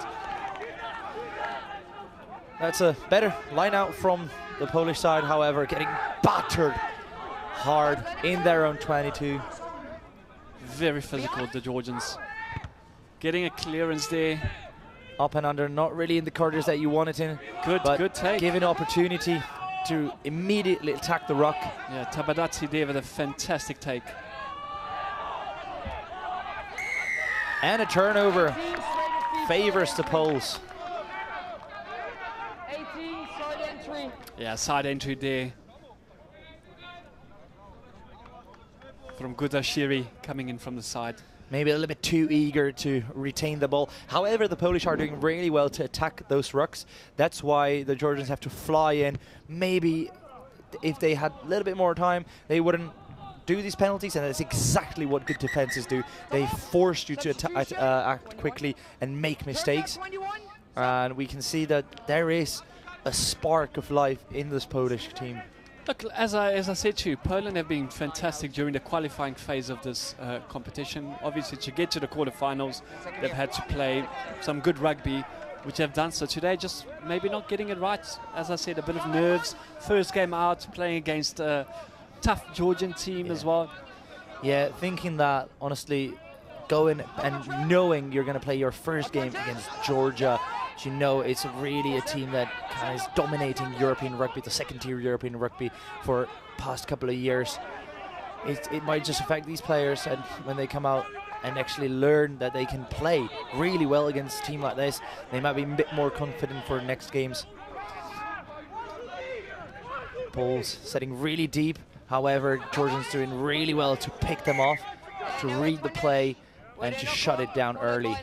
That's a better line out from the Polish side, however, getting battered hard in their own 22. Very physical, the Georgians. Getting a clearance there. Up and under, not really in the corridors that you want it in. Good take. Given opportunity to immediately attack the ruck. Yeah, Tabadazzi there with a fantastic take. And a turnover favors the Poles. 18, side entry. Yeah, side entry there. From Gudashiri coming in from the side. Maybe a little bit too eager to retain the ball. However, the Polish are doing really well to attack those rucks. That's why the Georgians have to fly in. Maybe if they had a little bit more time, they wouldn't do these penalties, and that's exactly what good defenses do. They force you to act quickly and make mistakes. And we can see that there is a spark of life in this Polish team. Look, as I said to you, Poland have been fantastic during the qualifying phase of this competition. Obviously, to get to the quarterfinals, they've had to play some good rugby, which they've done so today. Just maybe not getting it right. As I said, a bit of nerves. First game out, playing against a tough Georgian team as well. Yeah, thinking that, honestly, going and knowing you're going to play your first game against Georgia, But you know, it's really a team that kind of is dominating European rugby, the second-tier European rugby for past couple of years. It might just affect these players, and when they come out and actually learn that they can play really well against a team like this, they might be a bit more confident for next games. Poles setting really deep. However, Georgians doing really well to pick them off, to read the play, and to shut it down early.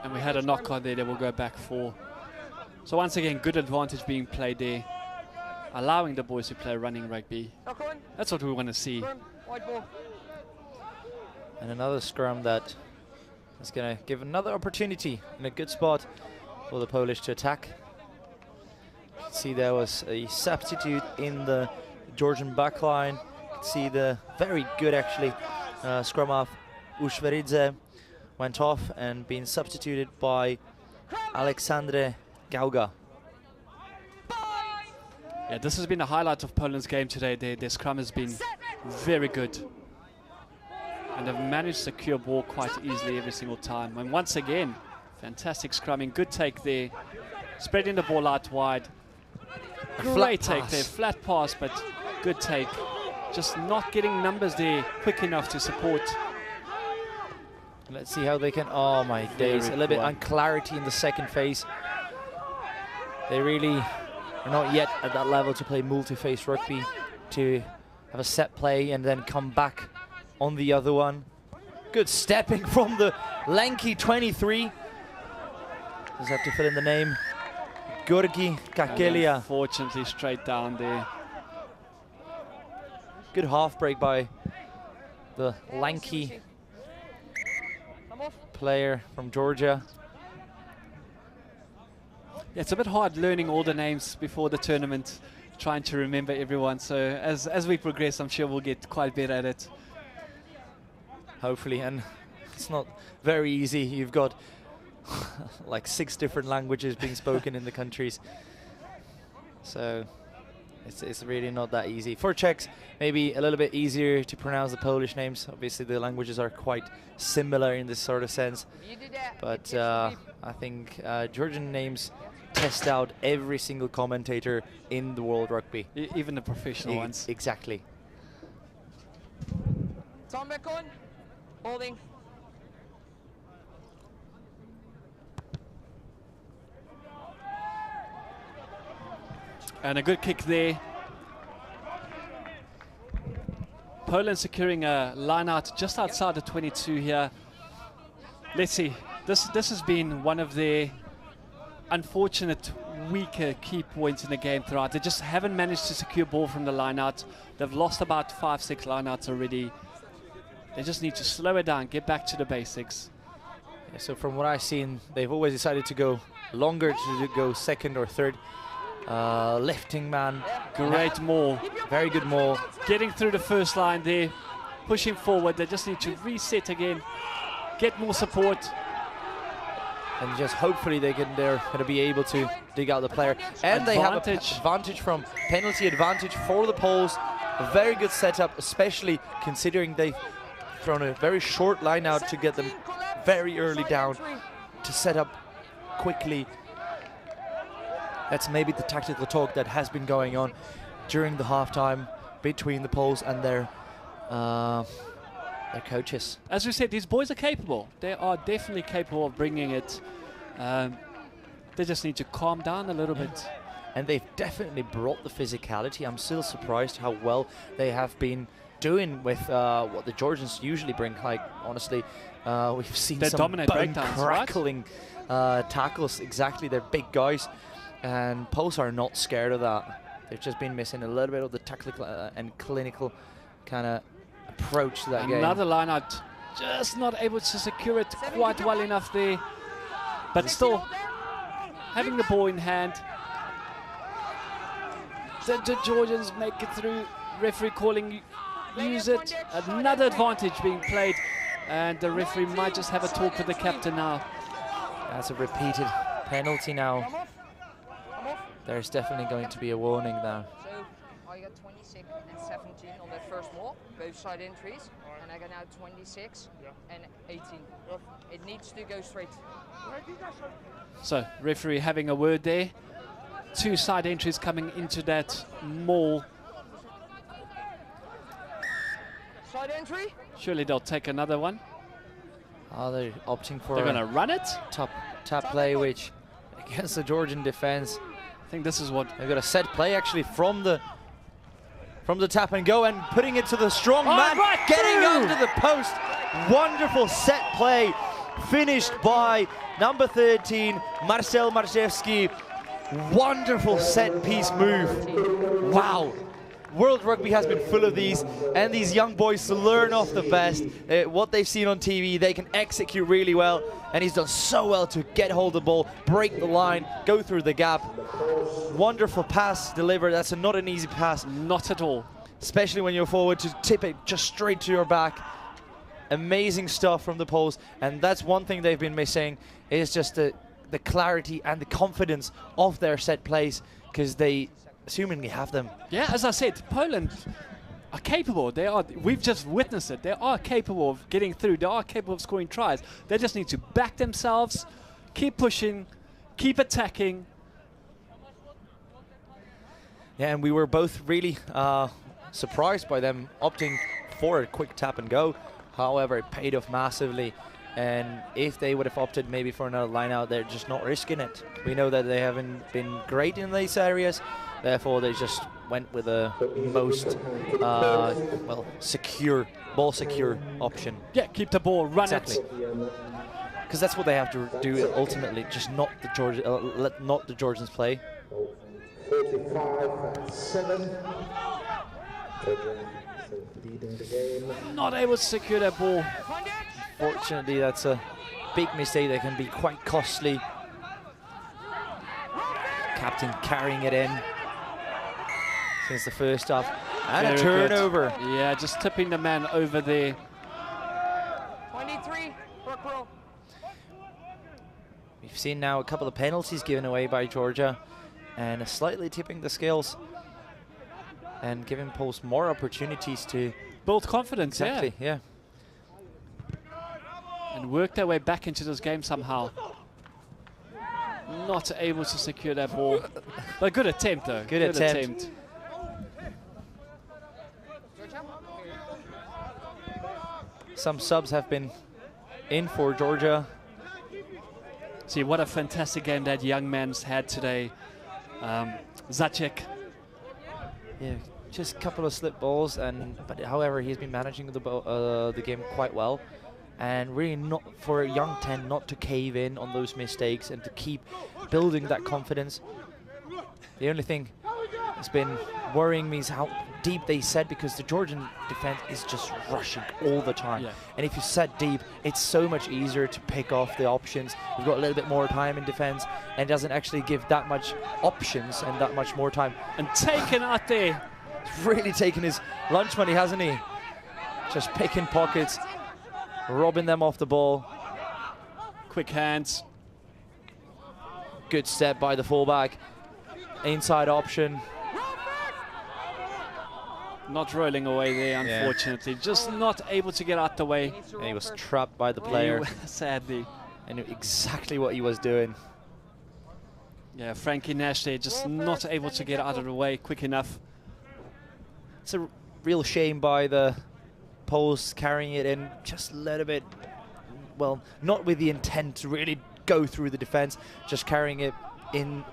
And we had a knock on there that will go back 4. So once again, good advantage being played there, allowing the boys to play running rugby. That's what we want to see. And another scrum that is going to give another opportunity in a good spot for the Polish to attack. See, there was a substitute in the Georgian backline. See the very good actually scrum half Ushveridze went off and been substituted by Aleksandre Gauga. Yeah, this has been the highlight of Poland's game today. Their scrum has been very good. And they've managed to secure ball quite easily every single time. And once again, fantastic scrumming, good take there. Spreading the ball out wide. Great take there, flat pass, but good take. Just not getting numbers there quick enough to support. Let's see how they can, oh my days, a little bit unclarity in the second phase. They really are not yet at that level to play multi-phase rugby, to have a set play and then come back on the other one. Good stepping from the lanky 23. Just have to fill in the name. Georgi Kakelia. Unfortunately, straight down there. Good half break by the lanky player from Georgia. Yeah, it's a bit hard learning all the names before the tournament, trying to remember everyone. So as we progress, I'm sure we'll get quite better at it. Hopefully, and it's not very easy. You've got like 6 different languages being spoken in the countries. So it's really not that easy. For Czechs, maybe a little bit easier to pronounce the Polish names. Obviously, the languages are quite similar in this sort of sense. But I think Georgian names test out every single commentator in the world rugby. Even the professional ones. Exactly. Tom back on. Holding. And a good kick there. Poland securing a line out just outside the 22 here. Let's see. This has been one of their unfortunate weaker key points in the game throughout. They just haven't managed to secure ball from the line out. They've lost about 5-6 line outs already. They just need to slow it down, get back to the basics. Yeah, so from what I've seen, they've always decided to go longer, to go second or third. Lifting man. Great maul. Very good maul. Getting through the first line there, pushing forward. They just need to reset again, get more support. And just hopefully they're going to be able to dig out the player. And they have an advantage from penalty advantage for the Poles. A very good setup, especially considering they've thrown a very short line out to get them very early down to set up quickly. That's maybe the tactical talk that has been going on during the halftime between the Poles and their coaches. As we said, these boys are capable. They are definitely capable of bringing it. They just need to calm down a little bit. And they've definitely brought the physicality. I'm still surprised how well they have been doing with what the Georgians usually bring. Like, honestly, we've seen some bone-crackling tackles. Exactly, they're big guys. And Poles are not scared of that. They've just been missing a little bit of the tactical and clinical kind of approach to that game. Another line out, just not able to secure it quite well enough there. But still, having the ball in hand. The Georgians make it through. Referee calling, use it. Another advantage being played. And the referee might just have a talk with the captain now. That's a repeated penalty now. There's definitely going to be a warning now. I got 26 and 17 on that first wall, both side entries, and I got now 26 and 18. It needs to go straight. So, referee having a word there. 2 side entries coming into that maul. Side entry. Surely they'll take another one. Oh, they're opting for They're going to run it. tap play, which against the Georgian defense. I think this is what... They've got a set play actually from the tap and go and putting it to the strong man, right getting through. under the post. Wonderful set play finished by number 13, Marcel Marchevski. Wonderful set piece move. Wow. World Rugby has been full of these, and these young boys to learn off the best. What they've seen on TV, they can execute really well, and he's done so well to get hold of the ball, break the line, go through the gap. Wonderful pass delivered. That's not an easy pass. Not at all. Especially when you're forward, to tip it just straight to your back. Amazing stuff from the Poles, and that's one thing they've been missing, is just the clarity and the confidence of their set plays, because they assumingly have them. Yeah, as I said, Poland are capable. We've just witnessed it. They are capable of getting through. They are capable of scoring tries. They just need to back themselves, keep pushing, keep attacking. Yeah, and we were both really surprised by them opting for a quick tap and go. However, it paid off massively. And if they would have opted maybe for another line out, they're just not risking it. We know that they haven't been great in these areas. Therefore, they just went with the most ball secure option. Yeah, keep the ball, run it. Because that's what they have to do ultimately. Just not the let the Georgians play. 45-7. Leading the game. Not able to secure that ball. Fortunately, that's a big mistake that can be quite costly. Captain carrying it in since the first half. And Very a turnover. good. Yeah, just tipping the man over there. 23, Portugal. We've seen now a couple of penalties given away by Georgia, and slightly tipping the scales and giving Poles more opportunities to Build confidence, exactly, yeah. And work their way back into this game somehow. Not able to secure that ball. But good attempt, though. Good attempt. Some subs have been in for Georgia. See, what a fantastic game that young man's had today. Zacek. Yeah, just a couple of slip balls, but however, he's been managing the game quite well. And really not for a young 10 not to cave in on those mistakes and to keep building that confidence. The only thing that's been worrying me is how deep they set, because the Georgian defense is just rushing all the time. Yeah. And if you set deep, it's so much easier to pick off the options. You've got a little bit more time in defense, and it doesn't actually give that much options and that much more time. And taken out there. He's really taken his lunch money, hasn't he? Just picking pockets, robbing them off the ball. Quick hands. Good step by the fullback. Inside option. Not rolling away there, unfortunately. Just not able to get out the way. And he was trapped by the player. Sadly. And knew exactly what he was doing. Yeah, Frankie Nash there, just not able to get out of the way quick enough. It's a real shame by the Poles carrying it in just a little bit, well, not with the intent to really go through the defense, just carrying it in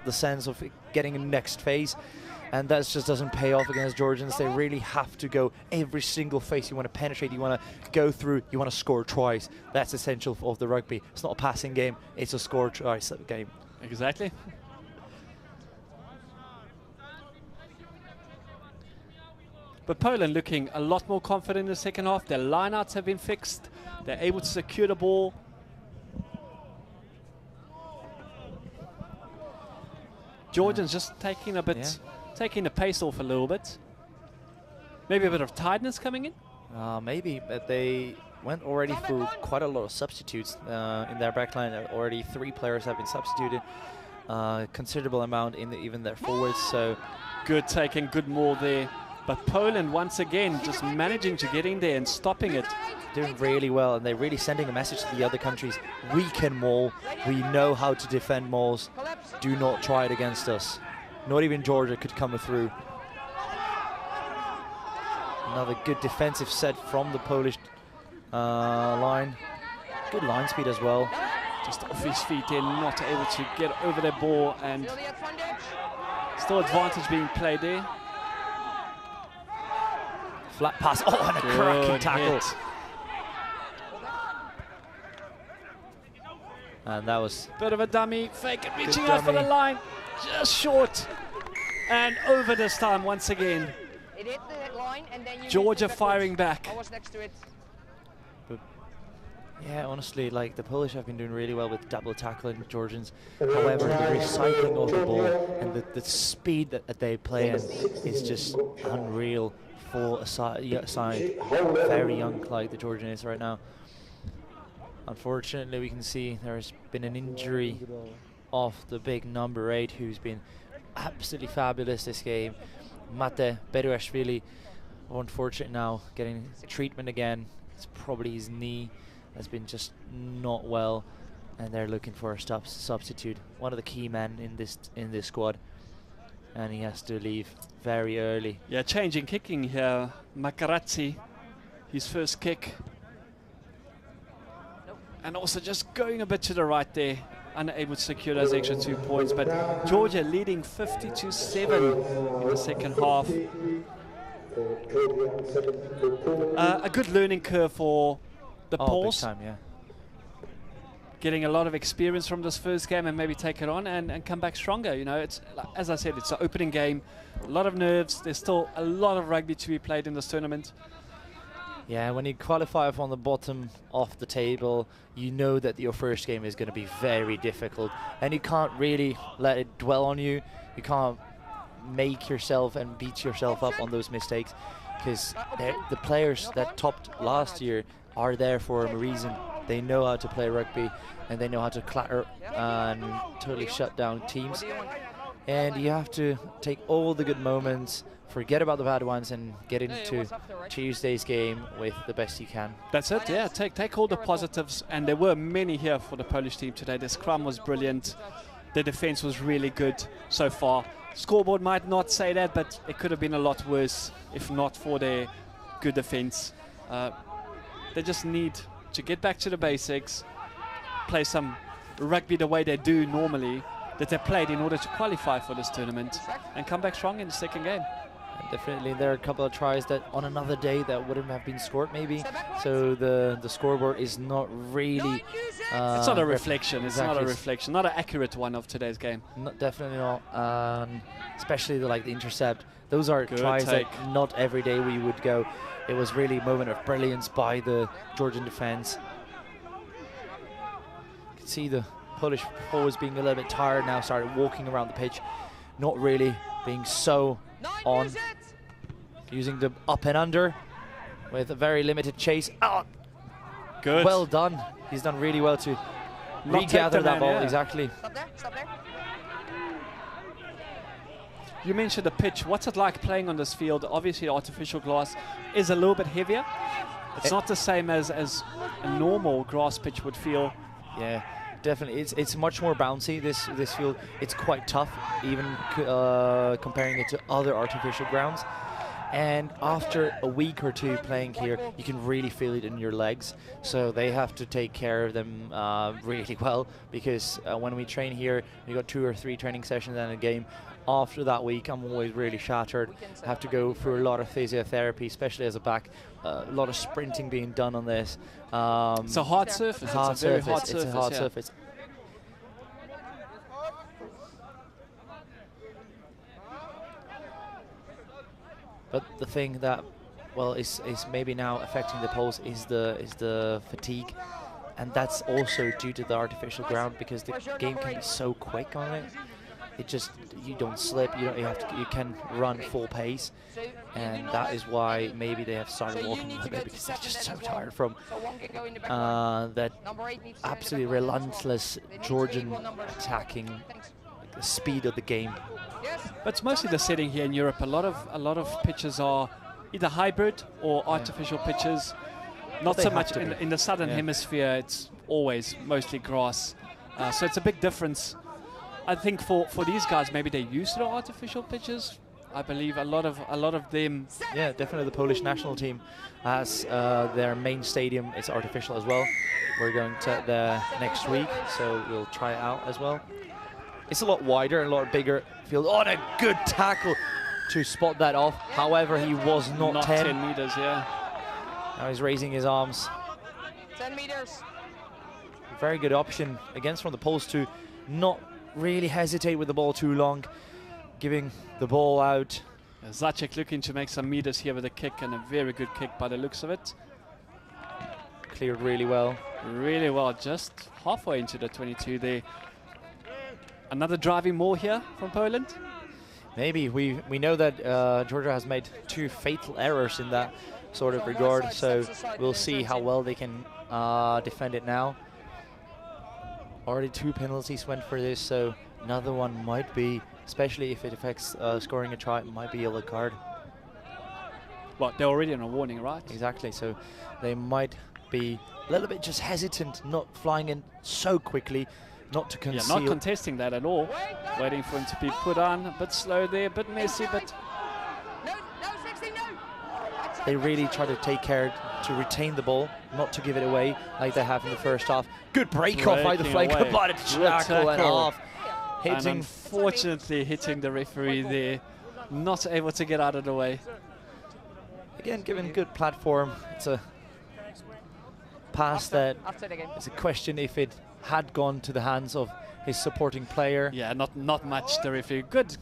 the sense of getting a next phase. And that just doesn't pay off against Georgians. They really have to go every single phase. You want to penetrate, you want to go through, you want to score tries. That's essential of the rugby. It's not a passing game, it's a score tries game. Exactly. But Poland looking a lot more confident in the second half. Their lineouts have been fixed. They're able to secure the ball. Georgians just taking a bit, taking the pace off a little bit. Maybe a bit of tiredness coming in. Maybe, but they went already through quite a lot of substitutes in their backline. Already 3 players have been substituted. considerable amount in even their forwards. So good take and good maul there. But Poland once again just managing to get in there and stopping it. Doing really well, and they're really sending a message to the other countries. We can maul. We know how to defend mauls. Do not try it against us. Not even Georgia could come through. Another good defensive set from the Polish line. Good line speed as well. Just off his feet there, not able to get over the ball, and still advantage being played there. Flat pass. Oh, and a cracking tackle. Hit. And that was Bit of a dummy, fake it, reaching out for the line, just short. And over this time once again. It hit the line and then you Georgia firing back. I was next to it. But yeah, honestly, like the Polish have been doing really well with double tackling Georgians. However, the recycling of the ball and the speed that they play in is just unreal for a side very young like the Georgian is right now. Unfortunately, we can see there's been an injury of the big number 8 who's been absolutely fabulous this game. Mate Beruashvili, unfortunate now, getting treatment again. It's probably his knee has been just not well, and they're looking for a substitute. One of the key men in this squad, and he has to leave very early. Yeah, changing kicking here. Makaradze, his first kick. And also just going a bit to the right there, unable to secure those extra 2 points. But Georgia leading 50-7 in the second half. A good learning curve for the Poles. Big time, yeah. Getting a lot of experience from this first game and maybe take it on and come back stronger. You know, it's, as I said, it's an opening game, a lot of nerves. There's still a lot of rugby to be played in this tournament. Yeah, when you qualify from the bottom of the table, you know that your first game is going to be very difficult, and you can't really let it dwell on you. You can't make yourself and beat yourself up on those mistakes, because the players that topped last year are there for a reason. They know how to play rugby, and they know how to clatter and totally shut down teams. And you have to take all the good moments, forget about the bad ones, and get into Tuesday's game with the best you can. That's it, yeah. Take all the positives, and there were many here for the Polish team today. The scrum was brilliant. The defense was really good so far. Scoreboard might not say that, but it could have been a lot worse if not for their good defense. They just need to get back to the basics, play some rugby the way they do normally, that they played in order to qualify for this tournament, and come back strong in the second game. And definitely there are a couple of tries that on another day that wouldn't have been scored maybe, so the scoreboard is not really it's not a reflection. It's exactly. not a reflection, not an accurate one of today's game. Definitely not, especially the intercept. Those are Good tries take. that not every day we would go. It was really a moment of brilliance by the Georgian defense. You can see the Polish forwards being a little bit tired now, started walking around the pitch, not really being so on, using the up and under with a very limited chase. Oh, Good. well done. He's done really well to Not regather take the that man, ball. yeah. Exactly. Stop there, stop there. You mentioned the pitch. What's it like playing on this field? Obviously, artificial grass is a little bit heavier. It's not the same as a normal grass pitch would feel. Yeah, definitely. It's much more bouncy, this field. It's quite tough, even comparing it to other artificial grounds. And after a week or two playing here, you can really feel it in your legs. So they have to take care of them really well, because when we train here, we got 2 or 3 training sessions and a game. After that week, I'm always really shattered. I have to go through a lot of physiotherapy, especially as a back. A lot of sprinting being done on this. It's a hard surface. It's a very hard surface. It's a hard yeah. surface. But the thing that, well, is maybe now affecting the Poles is the fatigue, and that's also due to the artificial ground, because the game can be so quick on it. It just, you don't slip. You can run full pace, and that is why maybe they have started walking a little bit, because they're just so tired from that absolutely relentless Georgian attacking the speed of the game. But it's mostly the setting here in Europe. A lot of pitches are either hybrid or artificial pitches. Not so much in the southern hemisphere. It's always mostly grass. So it's a big difference. I think for these guys, maybe they're used to the artificial pitches. I believe a lot of them. Yeah, definitely the Polish national team has their main stadium. It's artificial as well. We're going to the next week, so we'll try it out as well. It's a lot wider and a lot bigger field. Oh, and a good tackle to spot that off. However, he was not 10 meters, yeah. Now he's raising his arms. 10 meters. Very good option against from the Poles to not really hesitate with the ball too long, giving the ball out. Zacek looking to make some meters here with a kick, and a very good kick by the looks of it. Cleared really well. Really well, just halfway into the 22 there. Another driving maul here from Poland? Maybe. We know that Georgia has made 2 fatal errors in that sort of regard, so we'll see how well they can defend it now. Already 2 penalties went for this, so another one might be, especially if it affects scoring a try, it might be a yellow card. Well, they're already on a warning, right? Exactly, so they might be a little bit just hesitant, not flying in so quickly, not to conceal. Yeah, not contesting that at all. Waiting for him to be put on, a bit slow there, a bit messy, but... They really try to take care to retain the ball, not to give it away like they have in the first half. Good break off by the flanker, but a tackle and off. And unfortunately hitting the referee there, not able to get out of the way. Again, given good platform, it's a pass that it's a question if it had gone to the hands of his supporting player. Yeah, not much the referee. Good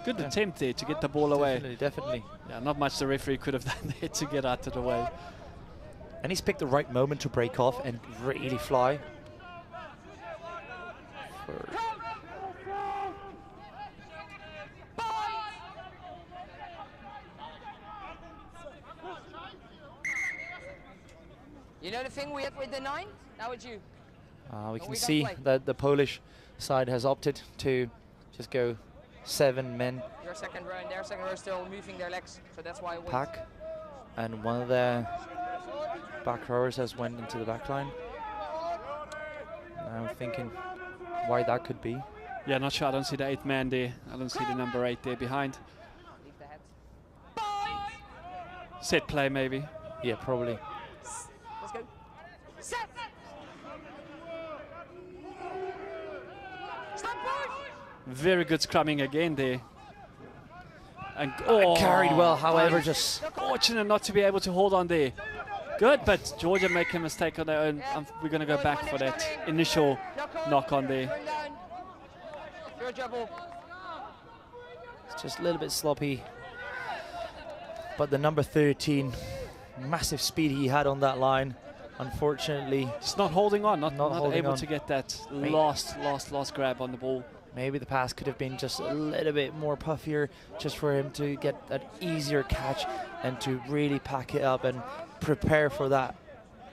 attempt there to get the ball away. Definitely. Yeah, not much the referee could have done there to get out of the way. And he's picked the right moment to break off and really fly. You know the thing we had with the 9? Now it's you. We can see that the Polish side has opted to just go 7 men. Your second row and their second row still moving their legs, so that's why I wait. Pack, and one of the back rowers has went into the back line. I'm thinking why that could be. Yeah, not sure. I don't see the 8th man there. I don't see the number 8 there behind. Leave the head. Set play maybe. Yeah, probably. Let's go. Set. Stop push. Very good scrumming again there. And carried well, however, just fortunate not to be able to hold on there. Good, but Georgia make a mistake on their own. We're going to go back for that initial knock on there. It's just a little bit sloppy. But the number 13, massive speed he had on that line. Unfortunately, just not holding on, not able on. to get that last grab on the ball. Maybe the pass could have been just a little bit more puffier, just for him to get that easier catch and to really pack it up and prepare for that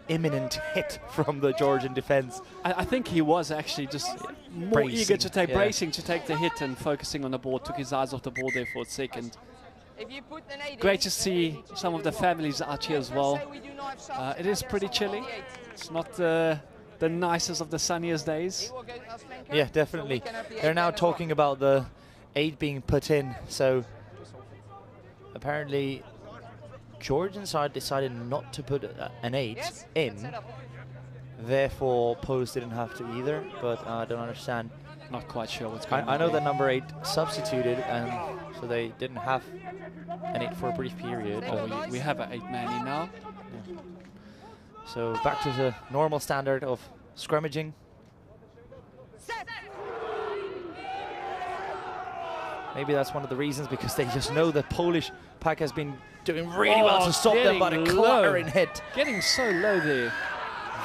imminent hit from the Georgian defense. I think he was actually just more eager to take bracing to take the hit and focusing on the ball. Took his eyes off the ball there for a second. Great to see some of the families out here as well. It is pretty chilly. It's not the nicest of the sunniest days. Yeah, definitely. They're now talking about the 8 being put in, so apparently Georgian side decided not to put an 8 in, therefore Poles didn't have to either, but I don't understand. Not quite sure what's going on. I know that number 8 substituted, and so they didn't have an 8 for a brief period. Oh, we have an 8-man in now. Yeah. So back to the normal standard of scrummaging. Maybe that's one of the reasons, because they just know the Polish pack has been doing really well to stop them, but a clattering hit. Getting so low there.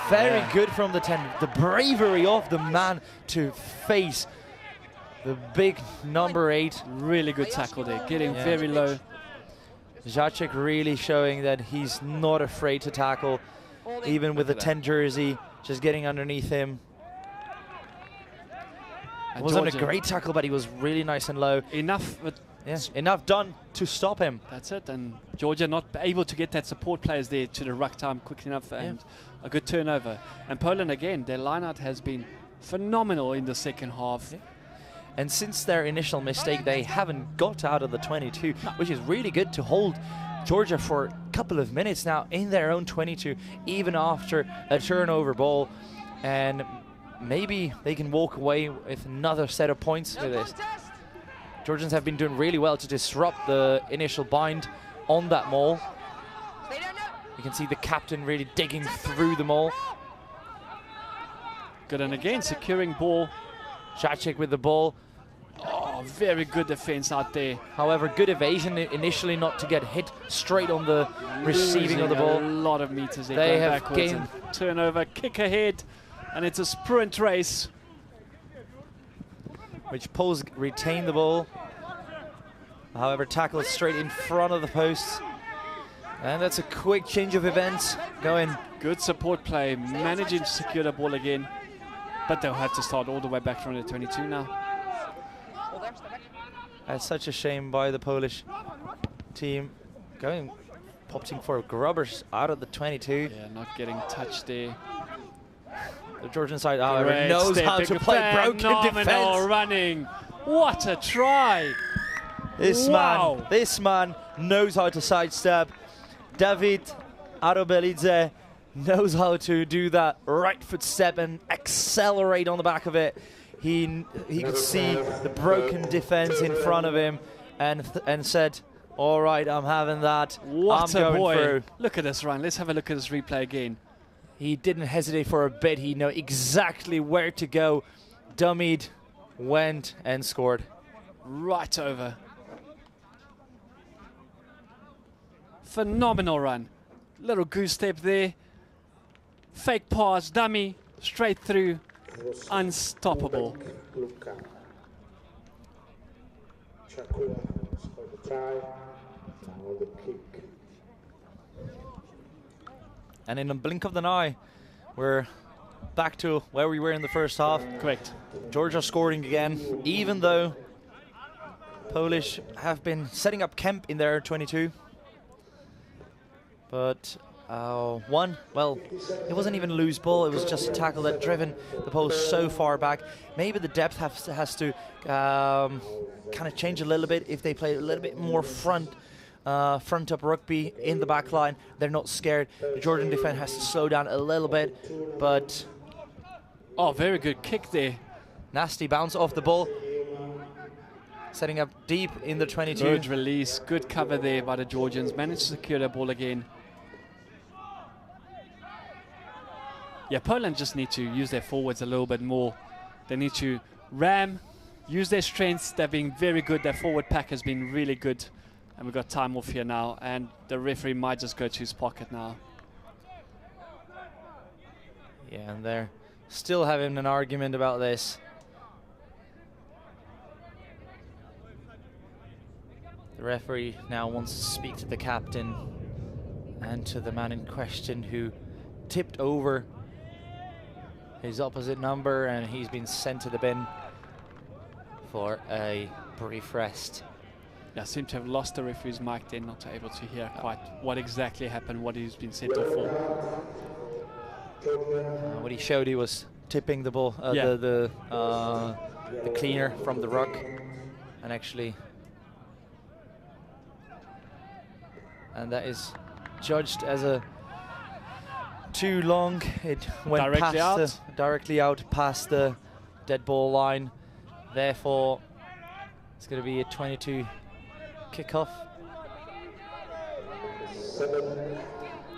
Very good from the 10. The bravery of the man to face the big number 8. Really good tackle there, getting very low. Zacek really showing that he's not afraid to tackle, even with the 10 jersey, just getting underneath him. It wasn't a great tackle, but he was really nice and low. Enough. Enough done to stop him. That's it. And Georgia not able to get that support players there to the ruck time quick enough, and a good turnover. And Poland again, their lineout has been phenomenal in the second half. And since their initial mistake, they haven't got out of the 22, which is really good to hold Georgia for a couple of minutes now in their own 22, even after a turnover ball. And maybe they can walk away with another set of points with this. Georgians have been doing really well to disrupt the initial bind on that maul. You can see the captain really digging through the maul. Good, and again, securing ball. Jacek with the ball. Oh, very good defense out there. However, good evasion initially, not to get hit straight on the receiving of the ball. A lot of meters there. They going have backwards gained and turnover, kick ahead, and it's a sprint race. Which Poles retain the ball. However, tackle straight in front of the posts. And that's a quick change of events going. Good support play, managing to secure the ball again. But they'll have to start all the way back from the 22 now. That's such a shame by the Polish team. Opting for grubbers out of the 22. Yeah, not getting touched there. The Georgian side, however, knows how to play broken defense. Running. What a try. This man knows how to sidestep. David Arobelidze knows how to do that right foot step and accelerate on the back of it. He could see the broken defense in front of him and said, all right, I'm having that. What I'm a boy. through. Look at this run. Let's have a look at this replay again. He didn't hesitate for a bit. He knew exactly where to go. Dummied, went and scored. Right over. Phenomenal run. Little goose step there. Fake pass, dummy, straight through. Unstoppable. And in a blink of an eye, we're back to where we were in the first half. Correct. Georgia scoring again, even though Polish have been setting up camp in their 22. But it wasn't even a loose ball, it was just a tackle that driven the Poles so far back. Maybe the depth has to kind of change a little bit if they play a little bit more front up rugby in the back line. They're not scared. The Georgian defense has to slow down a little bit, but... Oh, very good kick there. Nasty bounce off the ball. Setting up deep in the 22. Good release, good cover there by the Georgians. Managed to secure the ball again. Yeah, Poland just need to use their forwards a little bit more. They need to ram, use their strengths. They've been very good. Their forward pack has been really good. And we've got time off here now. And the referee might just go to his pocket now. Yeah, and they're still having an argument about this. The referee now wants to speak to the captain and to the man in question who tipped over his opposite number, and he's been sent to the bin for a brief rest. Yeah, seem to have lost the referee's mic then, not able to hear quite what exactly happened, what he's been sent off for. What he showed, he was tipping the ball, the cleaner from the ruck, and actually, and that is judged as a too long. It went directly out past the dead ball line. Therefore, it's going to be a 22 kickoff.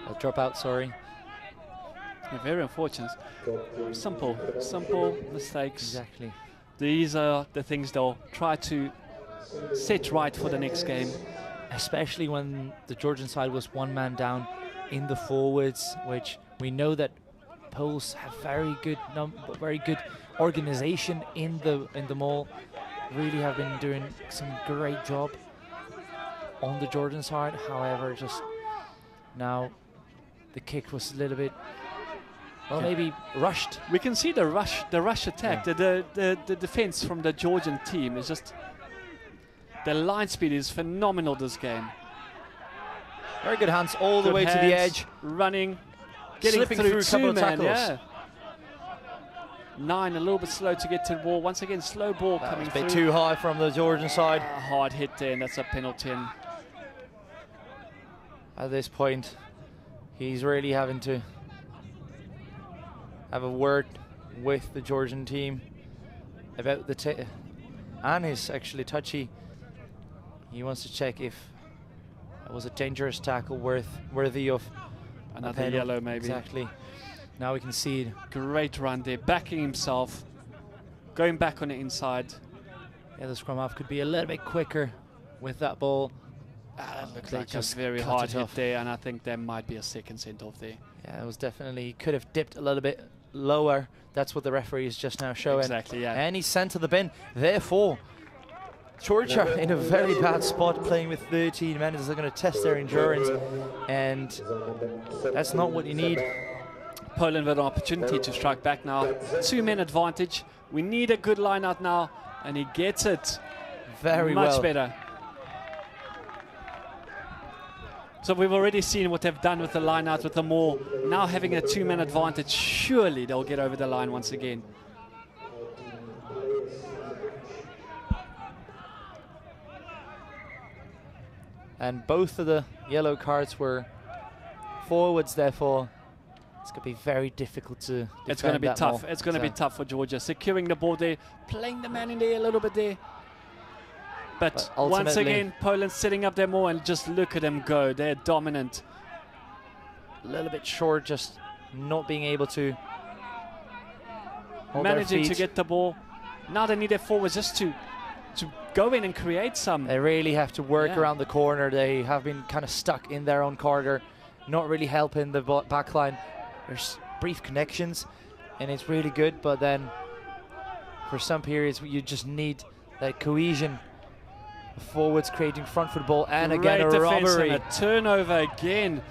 A dropout, sorry. Yeah, very unfortunate. Simple mistakes. Exactly. These are the things they'll try to set right for the next game. Especially when the Georgian side was one man down in the forwards, which we know that Poles have very good organization in the maul. Really have been doing some great job on the Georgian side. However, just now the kick was a little bit Well, maybe rushed. We can see the rush attack. The defense from the Georgian team is just, the line speed is phenomenal this game. Very good hands all the way to the edge. Running, getting Slipping through a couple of tackles. Yeah. 9 a little bit slow to get to the ball. Once again, slow ball coming through. A bit too high from the Georgian side. Hard hit there, and that's a penalty. And at this point, he's really having to have a word with the Georgian team about the and his actually touchy. He wants to check if it was a dangerous tackle worthy of another yellow, maybe. Exactly. Now we can see it. Great run there, backing himself, going back on the inside. Yeah, the scrum half could be a little bit quicker with that ball. That looks like a very hard hit there, and I think there might be a second sent-off there. Yeah, it was definitely, he could have dipped a little bit lower. That's what the referee is just now showing. Exactly, yeah. And he's sent to the bin. Therefore, Georgia in a very bad spot, playing with 13 men. They're going to test their endurance, and that's not what you need. Poland with an opportunity to strike back now. 2-man advantage. We need a good line out now, and he gets it very well. Much better. So we've already seen what they've done with the line out with the maul. Now having a 2-man advantage, surely they'll get over the line once again. And both of the yellow cards were forwards, therefore it's going to be very difficult to defend. It's going to be tough. Maul. It's going to be tough for Georgia. Securing the ball there, playing the man in there a little bit there. But once again, Poland setting up their maul, and just look at them go. They're dominant. A little bit short, just not being able to hold managing to get the ball. Now they need their forwards just to go in and create some. They really have to work around the corner. They have been kind of stuck in their own corner, not really helping the back line. There's brief connections, and it's really good, but then for some periods you just need that cohesion. Forwards creating front foot ball, and Great again a robbery. And a turnover again.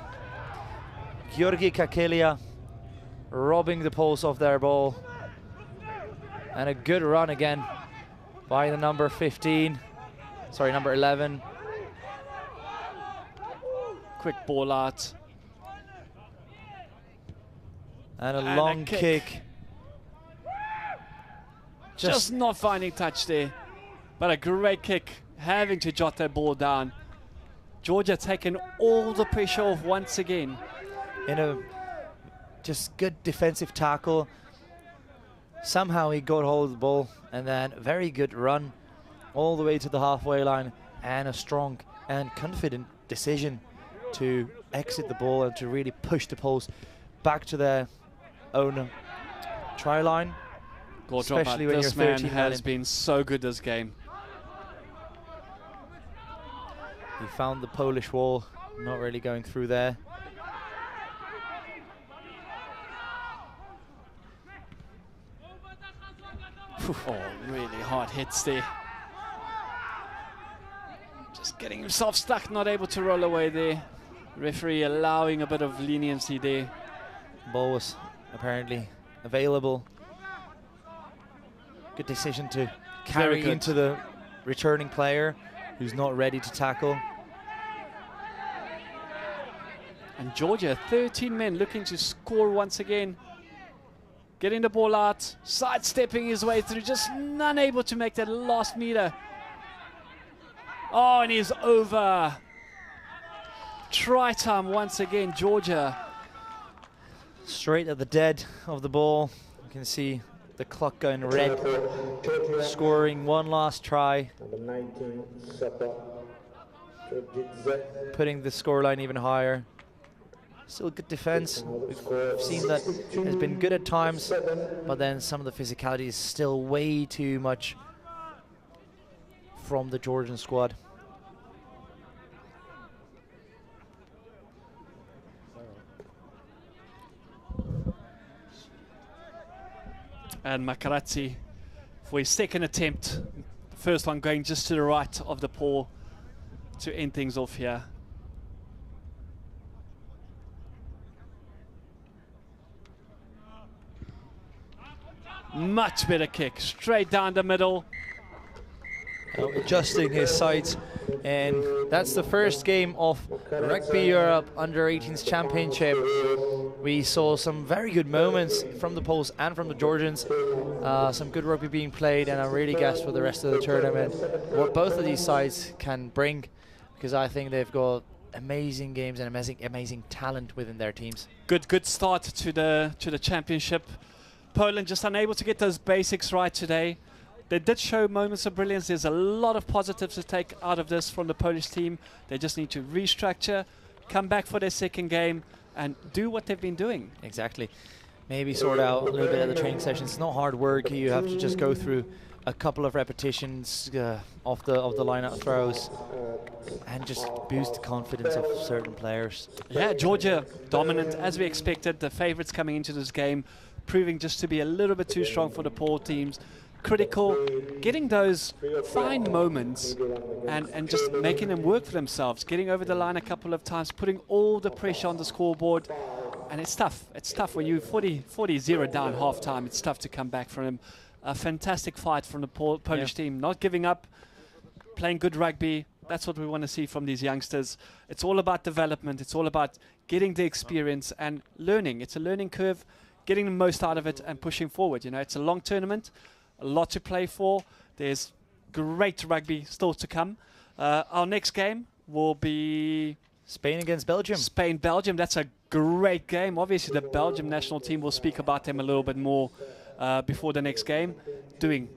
Georgi Kakelia robbing the Poles off their ball. And a good run again by the number 15. Sorry, number 11. Quick ball out. And a long kick. Just not finding touch there. But a great kick, having to jot that ball down. Georgia taking all the pressure off once again. In a just good defensive tackle. Somehow he got hold of the ball, and then a very good run all the way to the halfway line, and a strong and confident decision to exit the ball and to really push the Poles back to their own try line. Especially when this you're 13 man has been so good this game. He found the Polish wall, not really going through there. Oh, really hard hits there. Just getting himself stuck, not able to roll away there. Referee allowing a bit of leniency there. Ball was apparently available. Good decision to carry into the returning player who's not ready to tackle. And Georgia, 13 men looking to score once again. Getting the ball out, sidestepping his way through, just unable to make that last meter. Oh, and he's over. Try time once again, Georgia. Straight at the dead of the ball. You can see the clock going red. Scoring one last try. Putting the scoreline even higher. Still good defense. We've seen that has been good at times, but then some of the physicality is still way too much from the Georgian squad. And Makaradze for his second attempt. The first one going just to the right of the paw to end things off here. Much better kick, straight down the middle. Adjusting his sights, and that's the first game of Rugby Europe Under-18s Championship. We saw some very good moments from the Poles and from the Georgians, some good rugby being played, and I'm really gassed for the rest of the tournament what both of these sides can bring, because I think they've got amazing games and amazing talent within their teams. Good start to the championship. Poland just unable to get those basics right today. They did show moments of brilliance. There's a lot of positives to take out of this from the Polish team. They just need to restructure, come back for their second game, and do what they've been doing. Exactly. Maybe sort out a little bit of the training sessions. It's not hard work. You have to just go through a couple of repetitions of the line-out throws and just boost the confidence of certain players. Yeah, Georgia dominant as we expected. The favourites coming into this game, proving just to be a little bit too strong for the Pole teams. Critical, getting those fine moments and just making them work for themselves, getting over the line a couple of times, putting all the pressure on the scoreboard. And it's tough. It's tough when you 40-0 down half-time. It's tough to come back from them. A fantastic fight from the Polish team, not giving up, playing good rugby. That's what we want to see from these youngsters. It's all about development. It's all about getting the experience and learning. It's a learning curve, getting the most out of it and pushing forward. You know, it's a long tournament, a lot to play for. There's great rugby still to come. Our next game will be Spain against Belgium. Spain-Belgium. That's a great game. Obviously, the Belgium national team, will speak about them a little bit more before the next game, doing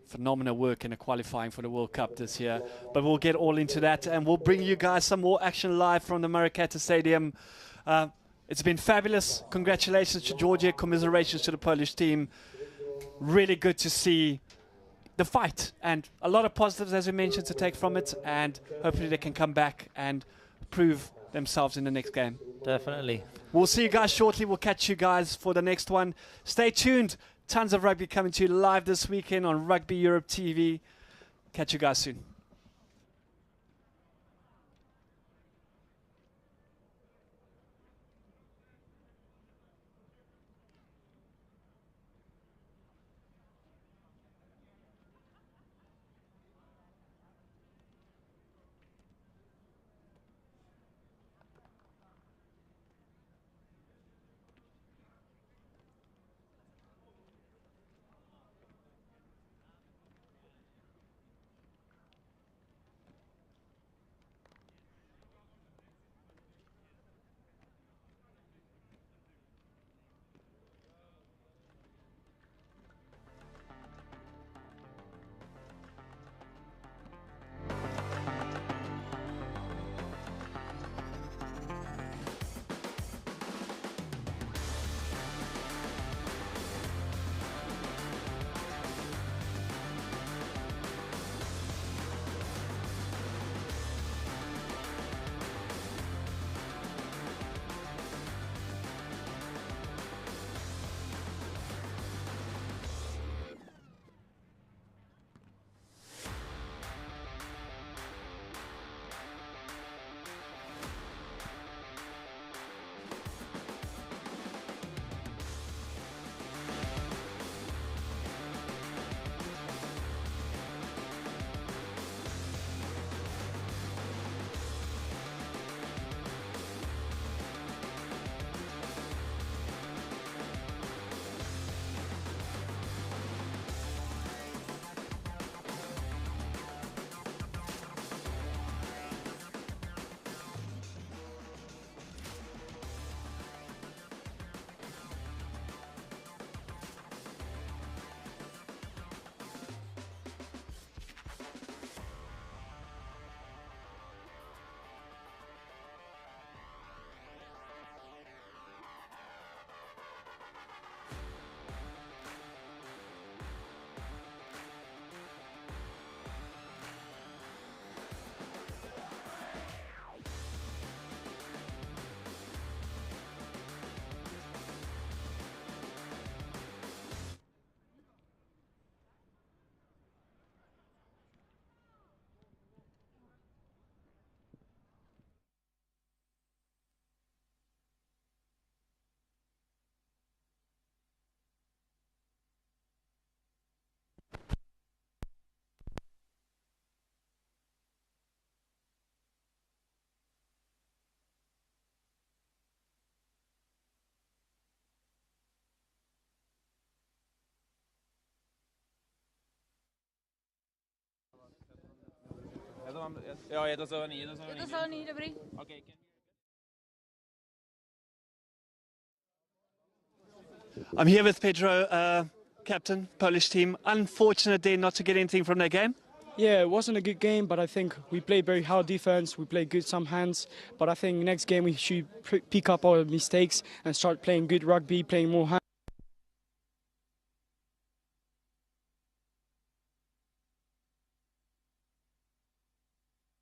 phenomenal work in the qualifying for the World Cup this year. But we'll get all into that, and we'll bring you guys some more action live from the Marketa Stadium. It's been fabulous. Congratulations to Georgia. Commiserations to the Polish team. Really good to see the fight, and a lot of positives, as we mentioned, to take from it, and hopefully they can come back and prove themselves in the next game. Definitely. We'll see you guys shortly. We'll catch you guys for the next one. Stay tuned. Tons of rugby coming to you live this weekend on Rugby Europe TV. Catch you guys soon. mám, jo, je to zelený, Je to zelený, dobrý. Okay. I'm here with Pedro, captain, Polish team. Unfortunate day not to get anything from their game. Yeah, it wasn't a good game, but I think we played very hard defense. We played good some hands, but I think next game we should pick up our mistakes and start playing good rugby, playing more hands.